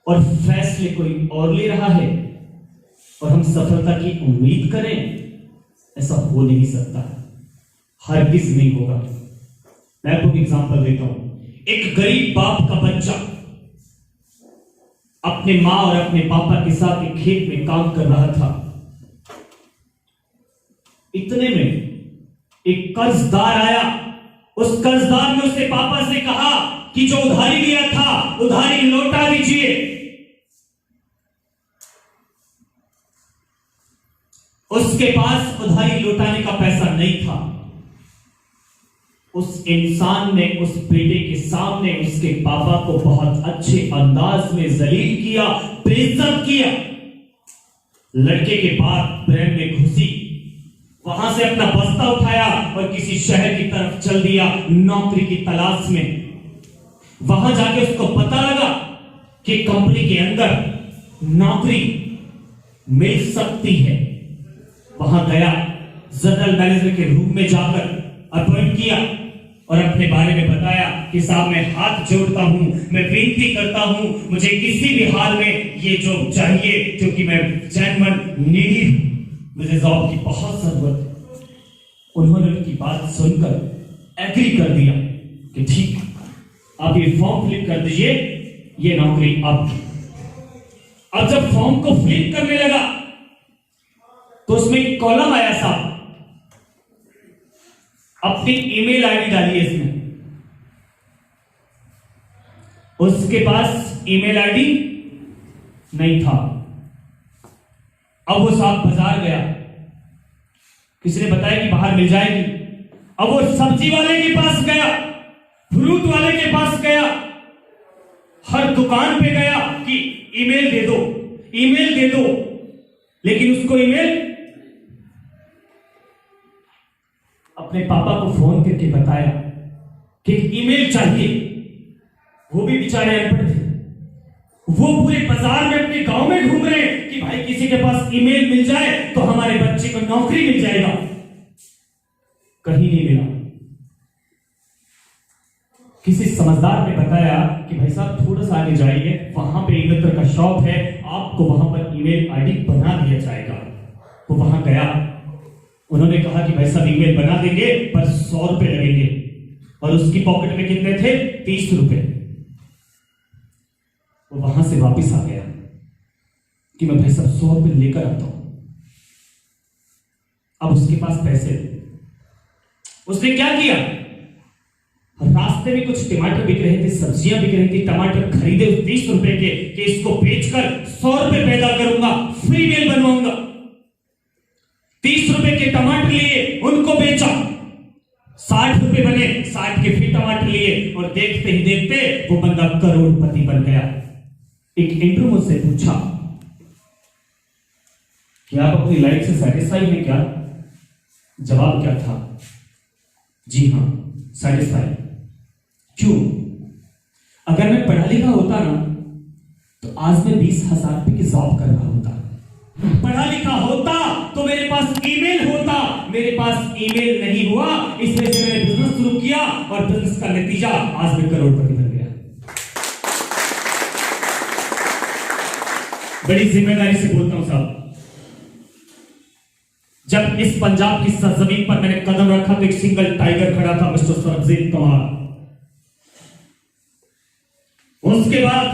और फैसले कोई और ले रहा है, और हम सफलता की उम्मीद करें, ऐसा हो नहीं सकता, हरगिज नहीं होगा। मैं आपको एग्जांपल देता हूं। एक गरीब बाप का बच्चा अपने मां और अपने पापा के साथ एक खेत में काम कर रहा था। इतने में एक कर्जदार आया। उस कर्जदार ने उसके पापा से कहा कि जो उधारी लिया था उधारी लौटा दीजिए। उसके पास उधारी लौटाने का पैसा नहीं था। उस इंसान ने उस बेटे के सामने उसके पापा को बहुत अच्छे अंदाज में जलील किया, बेइज्जत किया। लड़के के बाद प्रेम में घुसी, वहां से अपना बस्ता उठाया और किसी शहर की तरफ चल दिया नौकरी की तलाश में। वहां जाके उसको पता लगा कि कंपनी के अंदर नौकरी मिल सकती है। वहां गया, जनरल मैनेजर के रूम में जाकर अपॉइंट किया और अपने बारे में बताया कि साहब मैं हाथ जोड़ता हूं, मैं विनती करता हूं, मुझे किसी भी हाल में ये जॉब चाहिए क्योंकि मैं जेन्युइन नीडी हूं, मुझे जॉब की बहुत जरूरत है। उन्होंने उनकी बात सुनकर एग्री कर दिया कि ठीक, आप ये फॉर्म फिल कर दीजिए, ये नौकरी आपकी। अब जब फॉर्म को फिल करने लगा तो उसमें एक कॉलम आया, साहब अपनी ईमेल आईडी डालिए इसमें। उसके पास ईमेल आईडी नहीं था। अब वो साहब बाजार गया, किसी ने बताया कि बाहर मिल जाएगी। अब वो सब्जी वाले के पास गया, फ्रूट वाले के पास गया, हर दुकान पे गया कि ईमेल दे दो, ईमेल दे दो, लेकिन उसको ईमेल अपने पापा को फोन करके बताया कि ईमेल चाहिए। वो भी बेचारे अनपढ़ थे, वो पूरे बाजार में अपने गांव में घूम रहे हैं कि भाई किसी के पास ईमेल मिल जाए तो हमारे बच्चे को नौकरी मिल जाएगा। कहीं नहीं मिला। किसी समझदार ने बताया कि भाई साहब थोड़ा सा आगे जाइए, वहां पे एक मित्र का शॉप है, आपको वहां पर ईमेल आईडी बना दिया जाएगा। वो वहां गया, उन्होंने कहा कि भाई साहब ईमेल बना देंगे पर 100 रुपए लगेंगे, और उसकी पॉकेट में कितने थे? 30 रुपए। वो वहां से वापस आ गया कि मैं भाई साहब 100 रुपए लेकर आता हूं। अब उसके पास पैसे, उसने क्या किया, रास्ते में कुछ टमाटर बिक रहे थे, सब्जियां बिक रही थी, टमाटर खरीदे 30 रुपए के कि इसको बेचकर 100 रुपए पैदा करूंगा, फ्री मेल बनवाऊंगा। 30 रुपए के टमाटर लिए, उनको बेचा, 60 रुपए बने, 60 के फिर टमाटर लिए, और देखते ही देखते वो बंदा करोड़पति बन गया। एक इंटरव्यू मुझसे पूछा कि आप अपनी लाइफ से सेटिस्फाई हैं क्या? जवाब क्या था? जी हां, सेटिस्फाई। क्यों? अगर मैं पढ़ा लिखा होता ना तो आज मैं 20,000 रुपए की जॉब कर रहा होता। पढ़ा लिखा होता तो मेरे पास ईमेल होता, मेरे पास ईमेल नहीं हुआ, इस वजह से मैंने बिजनेस शुरू किया और बिजनेस का नतीजा आज मैं करोड़पति बन गया। बड़ी जिम्मेदारी से बोलता हूं साहब, जब इस पंजाब की सरजमीन पर मैंने कदम रखा तो एक सिंगल टाइगर खड़ा था, मिस्टर सरबजीत कौर। उसके बाद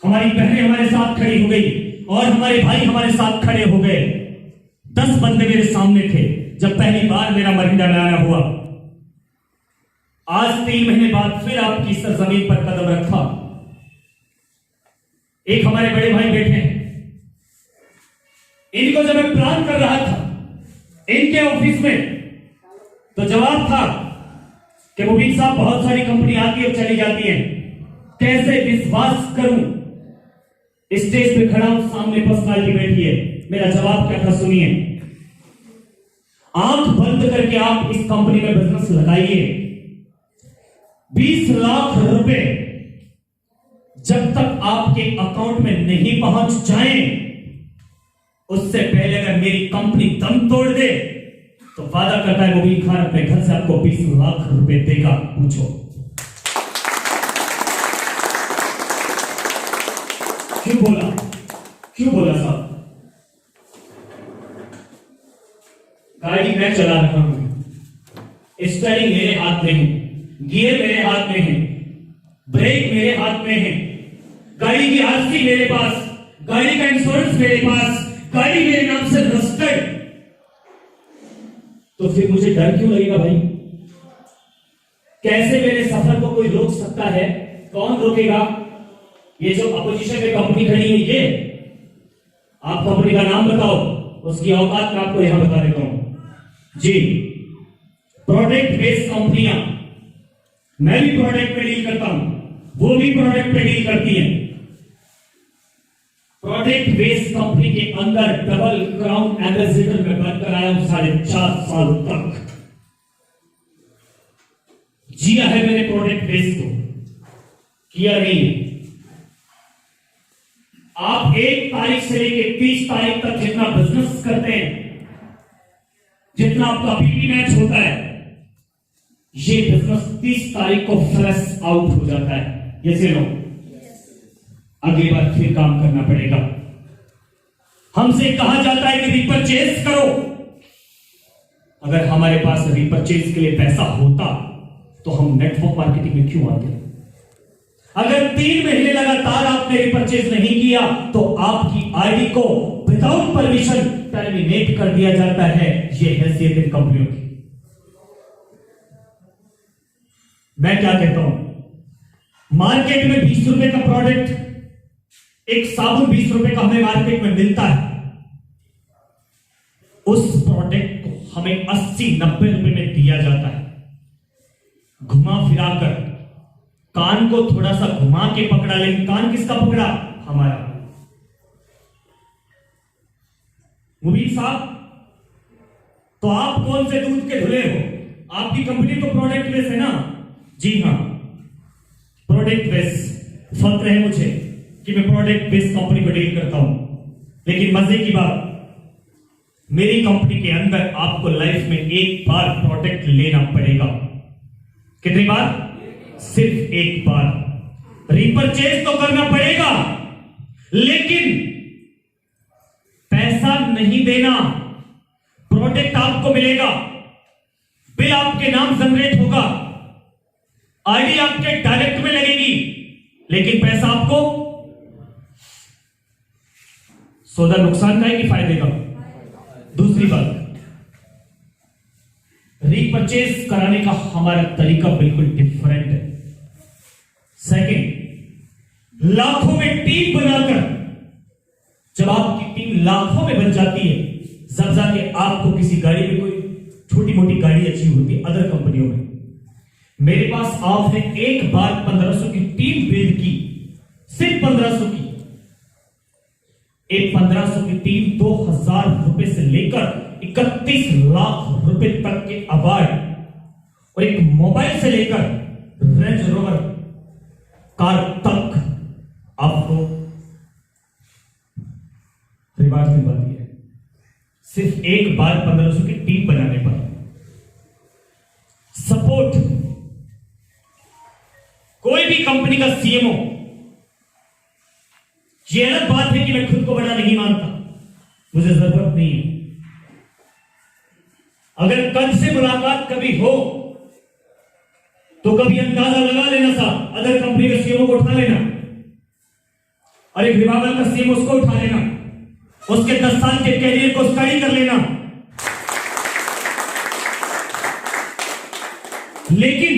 हमारी बहनें हमारे साथ खड़ी हो गई और हमारे भाई हमारे साथ खड़े हो गए। 10 बंदे मेरे सामने थे जब पहली बार मेरा मरिंडा में आना हुआ। आज 3 महीने बाद फिर आपकी सरजमीन पर कदम रखा। एक हमारे बड़े भाई बैठे हैं, इनको जब मैं प्लान कर रहा था इनके ऑफिस में, तो जवाब था कि मुबीन साहब बहुत सारी कंपनी आती और चली जाती है, कैसे विश्वास करूं? स्टेज पे खड़ा हूं, सामने पर्सनालिटी बैठी है। मेरा जवाब क्या था सुनिए। आंख बंद करके आप इस कंपनी में बिजनेस लगाइए, 20 लाख रुपए जब तक आपके अकाउंट में नहीं पहुंच जाएं, उससे पहले अगर मेरी कंपनी दम तोड़ दे तो वादा करता है मुबीन खान अपने घर से आपको 20 लाख रुपए देगा। पूछो क्यों बोला? क्यों बोला साहब? गाड़ी मैं चला रहा हूं, स्टीयरिंग मेरे हाथ में है, गियर मेरे हाथ में है, ब्रेक मेरे हाथ में है, गाड़ी की आरसी मेरे पास, गाड़ी का इंश्योरेंस मेरे पास, गाड़ी मेरे नाम से रजिस्टर्ड। तो फिर मुझे डर क्यों लगेगा भाई? कैसे मेरे सफर को कोई रोक सकता है? कौन रोकेगा? ये जो अपोजिशन में कंपनी खड़ी है, ये आप कंपनी का नाम बताओ, उसकी औकात मैं आपको यहां बता देता हूं जी। प्रोडक्ट बेस्ड कंपनियां, मैं भी प्रोडक्ट पे डील करता हूं, वो भी प्रोडक्ट पे डील करती है। प्रोडक्ट बेस्ड कंपनी के अंदर डबल क्राउन एम्बेसडर में बनकर आया हूं 4.5 साल तक। जिया है मैंने प्रोडक्ट बेस्ड को। क्लियर नहीं है। आप 1 तारीख से लेकर 30 तारीख तक जितना बिजनेस करते हैं, जितना आपका पीपी मैच होता है, ये बिजनेस 30 तारीख को फ्लैश आउट हो जाता है। ये से लो, अगली बार फिर काम करना पड़ेगा। हमसे कहा जाता है कि रिपर्चेज करो। अगर हमारे पास रिपर्चेज के लिए पैसा होता तो हम नेटवर्क मार्केटिंग में क्यों आते? अगर 3 महीने लगातार आपने रिपर्चेज नहीं किया तो आपकी आईडी को विदाउट परमिशन टर्मिनेट कर दिया जाता है। यह हैसियत इन कंपनियों की। मैं क्या कहता हूं, मार्केट में 20 रुपए का प्रोडक्ट, एक साबुन 20 रुपए का हमें मार्केट में मिलता है, उस प्रोडक्ट को हमें 80-90 रुपए में दिया जाता है। घुमा फिराकर कान को थोड़ा सा घुमा के पकड़ा, लेकिन कान किसका पकड़ा? हमारा। मुबीन साहब, तो आप कौन से दूध के धुले हो? आपकी कंपनी तो प्रोडक्ट बेस है ना? जी हां, प्रोडक्ट बेस। फर्क है मुझे कि मैं प्रोडक्ट बेस कंपनी को डील करता हूं, लेकिन मजे की बात, मेरी कंपनी के अंदर आपको लाइफ में 1 बार प्रोडक्ट लेना पड़ेगा। कितनी बार? सिर्फ 1 बार। रिपर्चेज तो करना पड़ेगा, लेकिन पैसा नहीं देना। प्रोडक्ट आपको मिलेगा, बिल आपके नाम जनरेट होगा, आईडी आपके डायरेक्ट में लगेगी, लेकिन पैसा आपको। सौदा नुकसान का है कि फायदे का? दूसरी बात, रीपरचेज कराने का हमारा तरीका बिल्कुल डिफरेंट है। सेकंड, लाखों में टीम बनाकर, जब आपकी टीम लाखों में बन जाती है, जब जाके आपको किसी गाड़ी में कोई छोटी मोटी गाड़ी अच्छी होती है अदर कंपनियों में, मेरे पास आपने 1 बार 1500 की टीम बिल्ड की, सिर्फ 1500 की। एक 1500 की टीम 2000 रुपए से लेकर 31 लाख रुपए तक के अवार्ड और एक मोबाइल से लेकर रेंज रोवर कार तक आपको रिवार्ड दिलवाती है, सिर्फ 1 बार 1500 की टीम बनाने पर। सपोर्ट, कोई भी कंपनी का सीएमओ, ये अलग बात है कि मैं खुद को बड़ा नहीं मानता, मुझे जरूरत नहीं है। अगर कल से मुलाकात कभी हो तो कभी अंदाजा लगा लेना साहब, अदर कंपनी के सीएमओ को उठा लेना, और एक रिवाइवल का सीएमओ उसको उठा लेना, उसके 10 साल के कैरियर को स्टडी कर लेना। लेकिन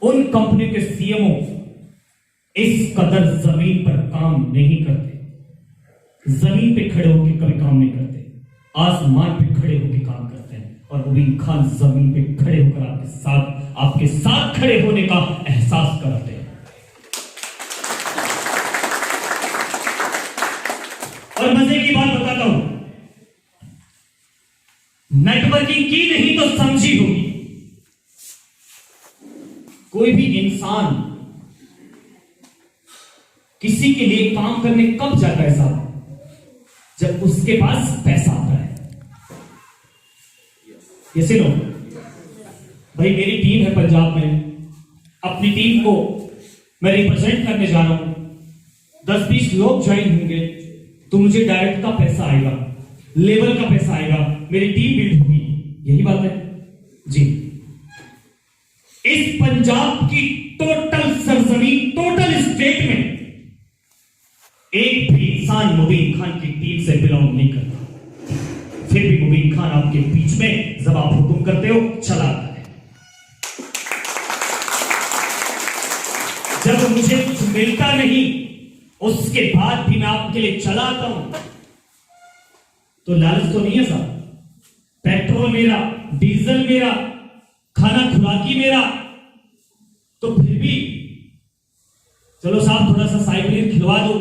उन कंपनी के सीएमओ इस कदर जमीन पर काम नहीं करते, जमीन पे खड़े होकर कभी काम नहीं करते, आसमान पे खड़े होकर काम करते हैं। और मुबीन खान जमीन पे खड़े होकर आपके साथ खड़े होने का एहसास करते हैं। और मजे की बात बताता हूं, नेटवर्किंग की नहीं तो समझी होगी। कोई भी इंसान किसी के लिए काम करने कब जाता है साहब? जब उसके पास पैसा आता है। ये सुनो भाई, मेरी टीम है पंजाब में, अपनी टीम को मैं रिप्रेजेंट करने जा रहा हूं, 10-20 लोग ज्वाइन होंगे तो मुझे डायरेक्ट का पैसा आएगा, लेबर का पैसा आएगा, मेरी टीम बिल्ड होगी। यही बात है जी। इस पंजाब की टोटल सरजमीन, टोटल स्टेट में एक भी इंसान मुबीन खान की टीम से बिलोंग नहीं करता, फिर भी मुबीन खान आपके बीच में जब आप हुक्म करते हो चला आता है। जब मुझे कुछ मिलता नहीं उसके बाद भी मैं आपके लिए चला आता हूं, तो लालच तो नहीं है साहब। पेट्रोल मेरा, डीजल मेरा, खाना खुराकी मेरा, तो फिर भी चलो साहब थोड़ा सा साइकिल खिलवा दो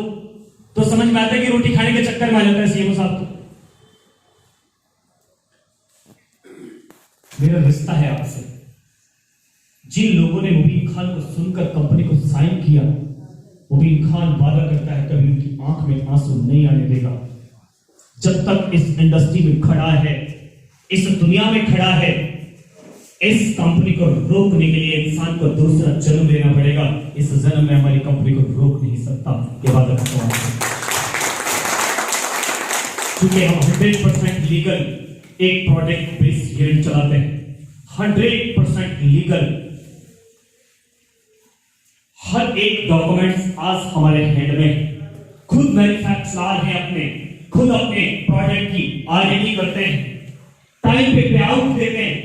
तो समझ में आता है कि रोटी खाने के चक्कर में आ जाता है सीएमओ साहब। तो मेरा रिश्ता है आपसे, जिन लोगों ने मुबीन खान को सुनकर कंपनी को साइन किया, मुबीन खान वादा करता है कभी उनकी आंख में आंसू नहीं आने देगा। जब तक इस इंडस्ट्री में खड़ा है, इस दुनिया में खड़ा है, इस कंपनी को रोकने के लिए इंसान को दूसरा जन्म लेना पड़ेगा। इस जन्म में हमारी कंपनी को रोक नहीं सकता। ये वादा करता हूं, क्योंकि हम 100% लीगल एक प्रोडक्ट बेस्ड यूनिट चलाते हैं। 100% लीगल, हर एक डॉक्यूमेंट्स आज हमारे हैंड में। खुद मैन्युफैक्चरर हैं, खुद अपने प्रोडक्ट की R&D करते हैं, टाइम पे पे आउट देते हैं,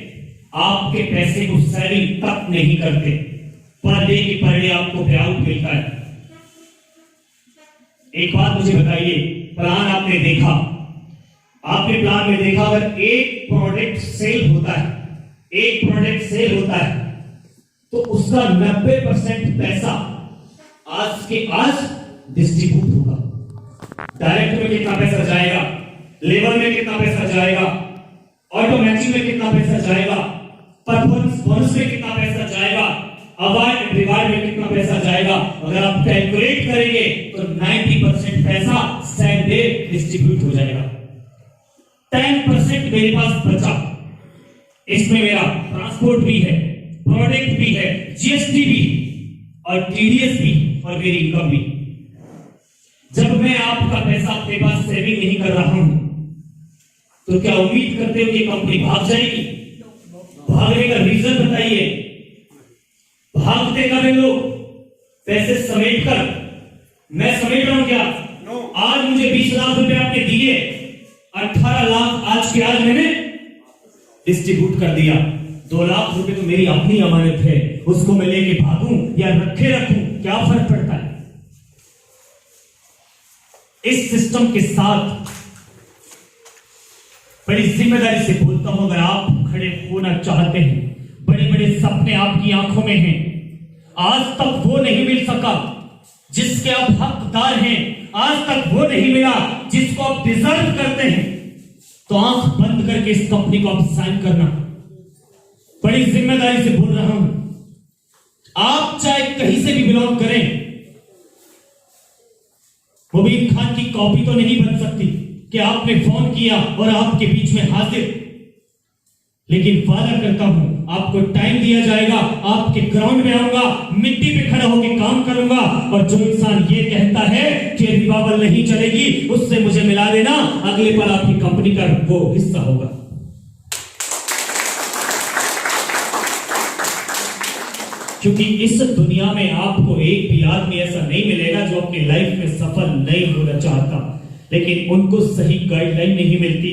आपके पैसे को सेविंग तक नहीं करते, पर डे की पर डे आपको पे आउट मिलता है। एक बात मुझे बताइए, प्लान आपने देखा, आपने प्लान में देखा, अगर एक प्रोडक्ट सेल होता है तो उसका 90% पैसा आज के आज डिस्ट्रीब्यूट होगा। डायरेक्ट में कितना पैसा जाएगा, लेबर में कितना पैसा जाएगा, ऑटो मैचिंग में कितना पैसा जाएगा, परफॉर्मेंस बोनस में कितना पैसा जाएगा, अवार्ड रिवार्ड में कितना पैसा जाएगा। अगर आप कैलकुलेट करेंगे तो 90% पैसा सेम डे डिस्ट्रीब्यूट हो जाएगा। 10% मेरे पास बचा, इसमें मेरा ट्रांसपोर्ट भी है, प्रोडक्ट भी है, जीएसटी भी और टीडीएस भी और मेरी इनकम भी। जब मैं आपका पैसा अपने पास सेविंग नहीं कर रहा हूं तो क्या उम्मीद करते हो कि कंपनी भाग जाएगी? भागने का रीजन बताइए। भागते कब हैं लोग? पैसे समेट कर। मैं समेट रहा हूं क्या? आज मुझे 20 लाख रुपए आपने दिए, 18 लाख आज के आज मैंने डिस्ट्रीब्यूट कर दिया। 2 लाख रुपए तो मेरी अपनी अमानत है, उसको मैं लेके भागूं या रखे रखूं, क्या फर्क पड़ता है? इस सिस्टम के साथ बड़ी जिम्मेदारी से बोलता हूं, अगर आप खड़े होना चाहते हैं, बड़े बड़े सपने आपकी आंखों में हैं, आज तक वो नहीं मिल सका जिसके आप हकदार हैं, आज तक वो नहीं मिला जिसको आप डिजर्व करते हैं, तो आंख बंद करके इस कंपनी को आप साइन करना। बड़ी जिम्मेदारी से बोल रहा हूं, आप चाहे कहीं से भी बिलोंग करें, मुबीन खान की कॉपी तो नहीं बन सकती कि आपने फोन किया और आपके बीच में हाजिर, लेकिन वादा करता हूं आपको टाइम दिया जाएगा, आपके ग्राउंड में आऊंगा, मिट्टी पे खड़ा होकर काम करूंगा, और जो इंसान ये कहता है कि रिवाइवल नहीं चलेगी, उससे मुझे मिला देना, अगले पल आपकी कंपनी का वो हिस्सा होगा। क्योंकि इस दुनिया में आपको एक भी आदमी ऐसा नहीं मिलेगा जो अपनी लाइफ में सफल नहीं होना चाहता, लेकिन उनको सही गाइडलाइन नहीं मिलती,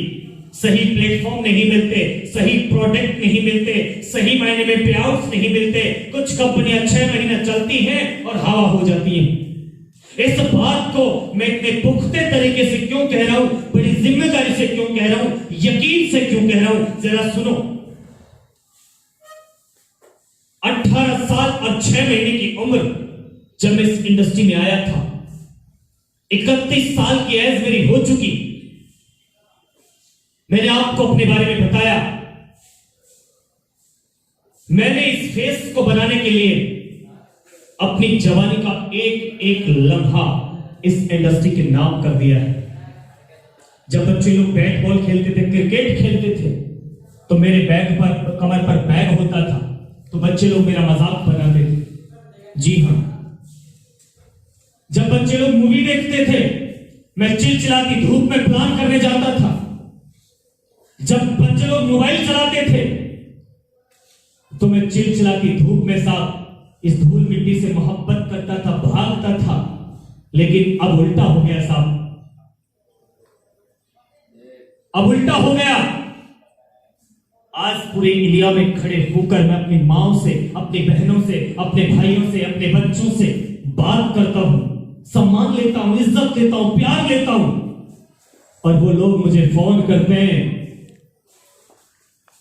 सही प्लेटफॉर्म नहीं मिलते, सही प्रोडक्ट नहीं मिलते, सही मायने में पे आउट्स नहीं मिलते। कुछ कंपनियां 6 महीना चलती हैं और हवा हो जाती हैं। इस बात को मैं इतने पुख्ते तरीके से क्यों कह रहा हूं, बड़ी जिम्मेदारी से क्यों कह रहा हूं, यकीन से क्यों कह रहा हूं, जरा सुनो। 18 साल और 6 महीने की उम्र जब मैं इस इंडस्ट्री में आया था, 31 साल की एज मेरी हो चुकी। मैंने आपको अपने बारे में बताया, मैंने इस फेस को बनाने के लिए अपनी जवानी का एक एक लम्हा इस इंडस्ट्री के नाम कर दिया है। जब बच्चे लोग बैट बॉल खेलते थे, क्रिकेट खेलते थे, तो मेरे बैग पर, कमर पर बैग होता था, तो बच्चे लोग मेरा मजाक बनाते थे। जी हां, जब बच्चे लोग मूवी देखते थे, मैं चिलचिलाती धूप में प्लान करने जाता था। जब बच्चे लोग मोबाइल चलाते थे, तो मैं चिलचिलाती धूप में साहब इस धूल मिट्टी से मोहब्बत करता था, भागता था। लेकिन अब उल्टा हो गया साहब, अब उल्टा हो गया। आज पूरे इंडिया में खड़े होकर मैं अपनी माओ से, अपनी बहनों से, अपने भाइयों से, अपने बच्चों से बात करता हूं, सम्मान लेता हूं, इज्जत लेता हूं, प्यार लेता हूं, और वो लोग मुझे फोन करते हैं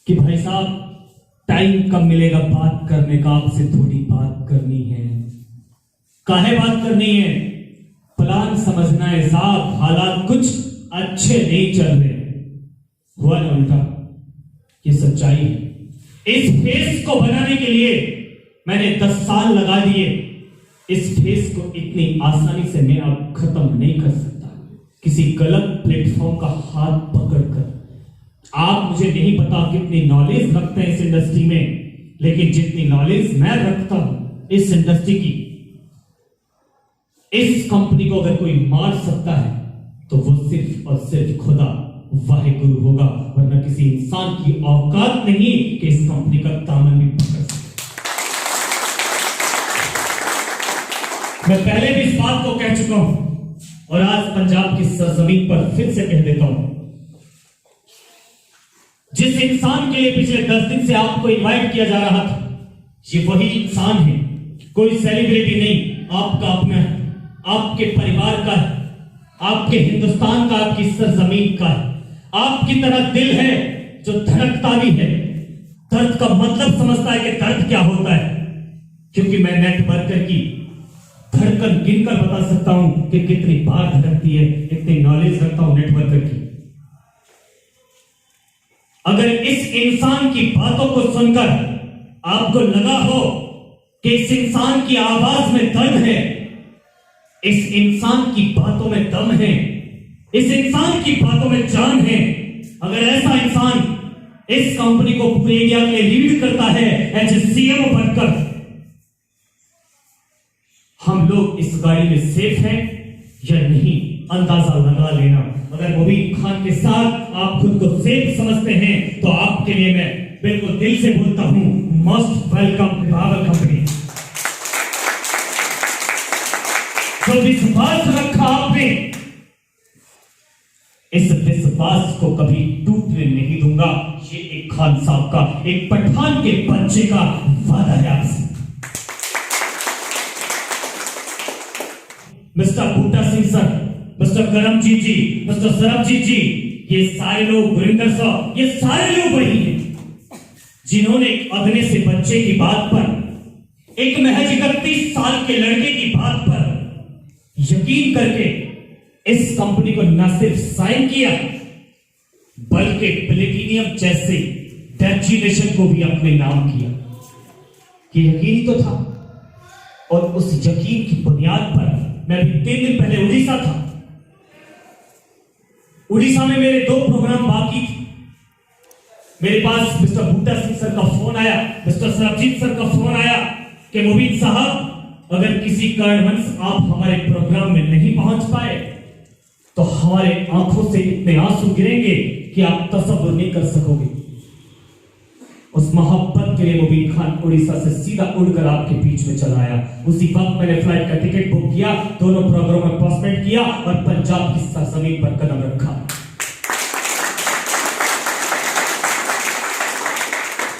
कि भाई साहब टाइम कब मिलेगा बात करने का, आपसे थोड़ी बात करनी है। काहे बात करनी है? प्लान समझना है साहब, हालात कुछ अच्छे नहीं चल रहे। हुआ ना उल्टा, ये सच्चाई है। इस फेस को बनाने के लिए मैंने 10 साल लगा दिए। इस फेस को इतनी आसानी से मैं अब खत्म नहीं कर सकता किसी गलत प्लेटफॉर्म का हाथ पकड़कर। आप मुझे नहीं पता कितनी नॉलेज रखते हैं इस इंडस्ट्री में, लेकिन जितनी नॉलेज मैं रखता हूं इस इंडस्ट्री की, इस कंपनी को अगर कोई मार सकता है तो वो सिर्फ और सिर्फ खुदा वाहिगुरु होगा, वरना किसी इंसान की औकात नहीं कि इस कंपनी का दामन भी पकड़ सके। मैं पहले भी इस बात को कह चुका हूं और आज पंजाब की सरजमीन पर फिर से कह देता हूं। जिस इंसान के लिए पिछले 10 दिन से आपको इनवाइट किया जा रहा था, ये वही इंसान है, कोई सेलिब्रिटी नहीं, आपका अपना है, आपके परिवार का है, आपके हिंदुस्तान का, आपकी सरजमीन का है, आपकी तरह दिल है जो धड़कता भी है, दर्द का मतलब समझता है कि दर्द क्या होता है। क्योंकि मैं नेट वर्कर की धड़कन गिनकर बता सकता हूं कि कितनी बार धड़कती है, इतनी नॉलेज रखता हूं नेट वर्कर की। अगर इस इंसान की बातों को सुनकर आपको लगा हो कि इस इंसान की आवाज में दर्द है, इस इंसान की बातों में दम है, इस इंसान की बातों में जान है, अगर ऐसा इंसान इस कंपनी को पूरे इंडिया के लिए लीड करता है एज ए सीएमओ बनकर, हम लोग इस गाड़ी में सेफ हैं या नहीं अंदाजा लगा लेना। अगर मुबीन खान के साथ आप खुद को सेफ समझते हैं तो आपके लिए मैं बिल्कुल दिल से बोलता हूं, मोस्ट वेलकम पावर कंपनी। जो विश्वास रखा आपने, इस विश्वास को कभी टूटने नहीं दूंगा। ये एक खान साहब का, एक पठान के बच्चे का वादा है आपसे। मिस्टर बूटा सिंह सर, मिस्टर करमजीत जी, मिस्टर सरबजीत जी, ये सारे लोग, गुरिंदर साहब, ये सारे लोग वही हैं जिन्होंने एक अगले से बच्चे की बात पर, एक महज 31 साल के लड़के की बात पर यकीन करके इस कंपनी को न सिर्फ साइन किया बल्कि प्लेटिनियम जैसे डेजिग्नेशन को भी अपने नाम किया। ये यकीन ही तो था, और उस यकीन की बुनियाद पर मैं भी 3 दिन पहले उड़ीसा था। उड़ीसा में मेरे 2 प्रोग्राम बाकी थे। मेरे पास मिस्टर बूटा सिंह सर का फोन आया, मिस्टर सरबजीत सर का फोन आया कि मुबीन साहब, अगर किसी कारणवश आप हमारे प्रोग्राम में नहीं पहुंच पाए तो हमारे आंखों से इतने आंसू गिरेंगे कि आप तसव्वुर नहीं कर सकोगे। उस मोहब्बत के लिए मुबीन खान उड़ीसा से सीधा उड़कर आपके बीच में चला आया। उसी वक्त मैंने फ्लाइट का टिकट बुक किया, दोनों प्रोग्राम में पोस्टपोन किया और पंजाब की सरजमीन पर कदम रखा।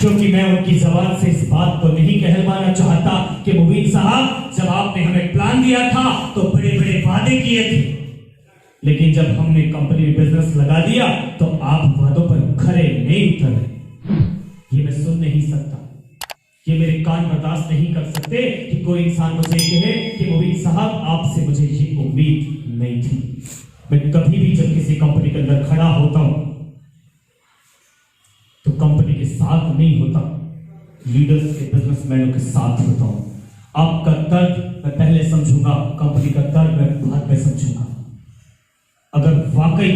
क्योंकि मैं उनकी जबान से इस बात को नहीं कहलवाना चाहता कि मुबीन साहब, जब आपने हमें प्लान दिया था तो बड़े बड़े वादे किए थे, लेकिन जब हमने कंपनी में बिजनेस लगा दिया तो आप वादों पर खरे नहीं उतरे। ये मैं सुन नहीं सकता, ये मेरे कान बर्दाश्त नहीं कर सकते कि कोई इंसान मुझे कहे कि मुबीन साहब, आपसे मुझे ये उम्मीद नहीं थी। मैं कभी भी जब किसी कंपनी के अंदर खड़ा होता हूं तो कंपनी के साथ नहीं होता, लीडर्स के, बिजनेसमैनों के साथ होता हूं। आपका दर्द मैं पहले समझूंगा, कंपनी का दर्द मैं बाद में समझूंगा। अगर वाकई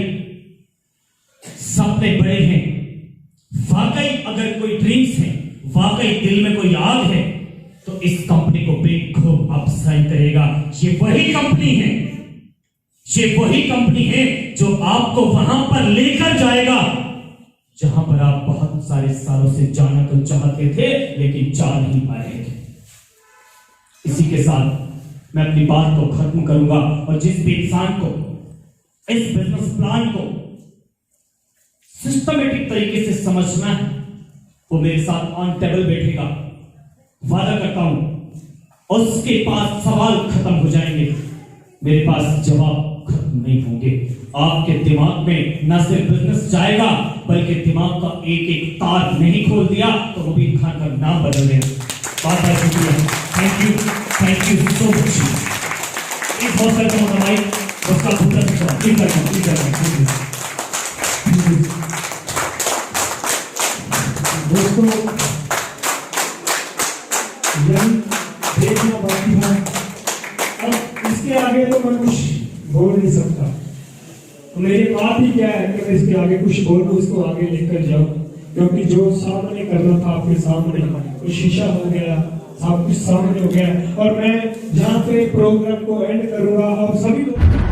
सपने बड़े हैं, वाकई अगर कोई ड्रीम्स है, वाकई दिल में कोई आग है, तो इस कंपनी को बेखूब आप साइन करेगा। ये वही कंपनी है, ये वही कंपनी है जो आपको वहां पर लेकर जाएगा जहां पर आप बहुत सारे सालों से जाना तो चाहते थे लेकिन जा नहीं पाए थे। इसी के साथ मैं अपनी बात को खत्म करूंगा, और जिस भी इंसान को इस बिजनेस प्लान को सिस्टमेटिक तरीके से समझना है वो मेरे साथ ऑन टेबल बैठेगा। वादा करता हूं उसके पास सवाल खत्म हो जाएंगे, मेरे पास जवाब खत्म नहीं होंगे। आपके दिमाग में न सिर्फ बिजनेस जाएगा बल्कि दिमाग का एक एक तार नहीं खोल दिया तो मुबीन खान का नाम बदल देगा। बहुत बहुत शुक्रिया, थैंक यू सो मच। इस हौसले को हमारी उसका भूतल दोस्तों, मेरी बात ही क्या है कि मैं इसके आगे कुछ बोलूं, इसको आगे लेकर जाऊं, क्योंकि जो सामने करना था आपके सामने, वो शीशा हो गया, सब कुछ सामने हो गया। और मैं जहाँ पे प्रोग्राम को एंड करूंगा, और सभी लोग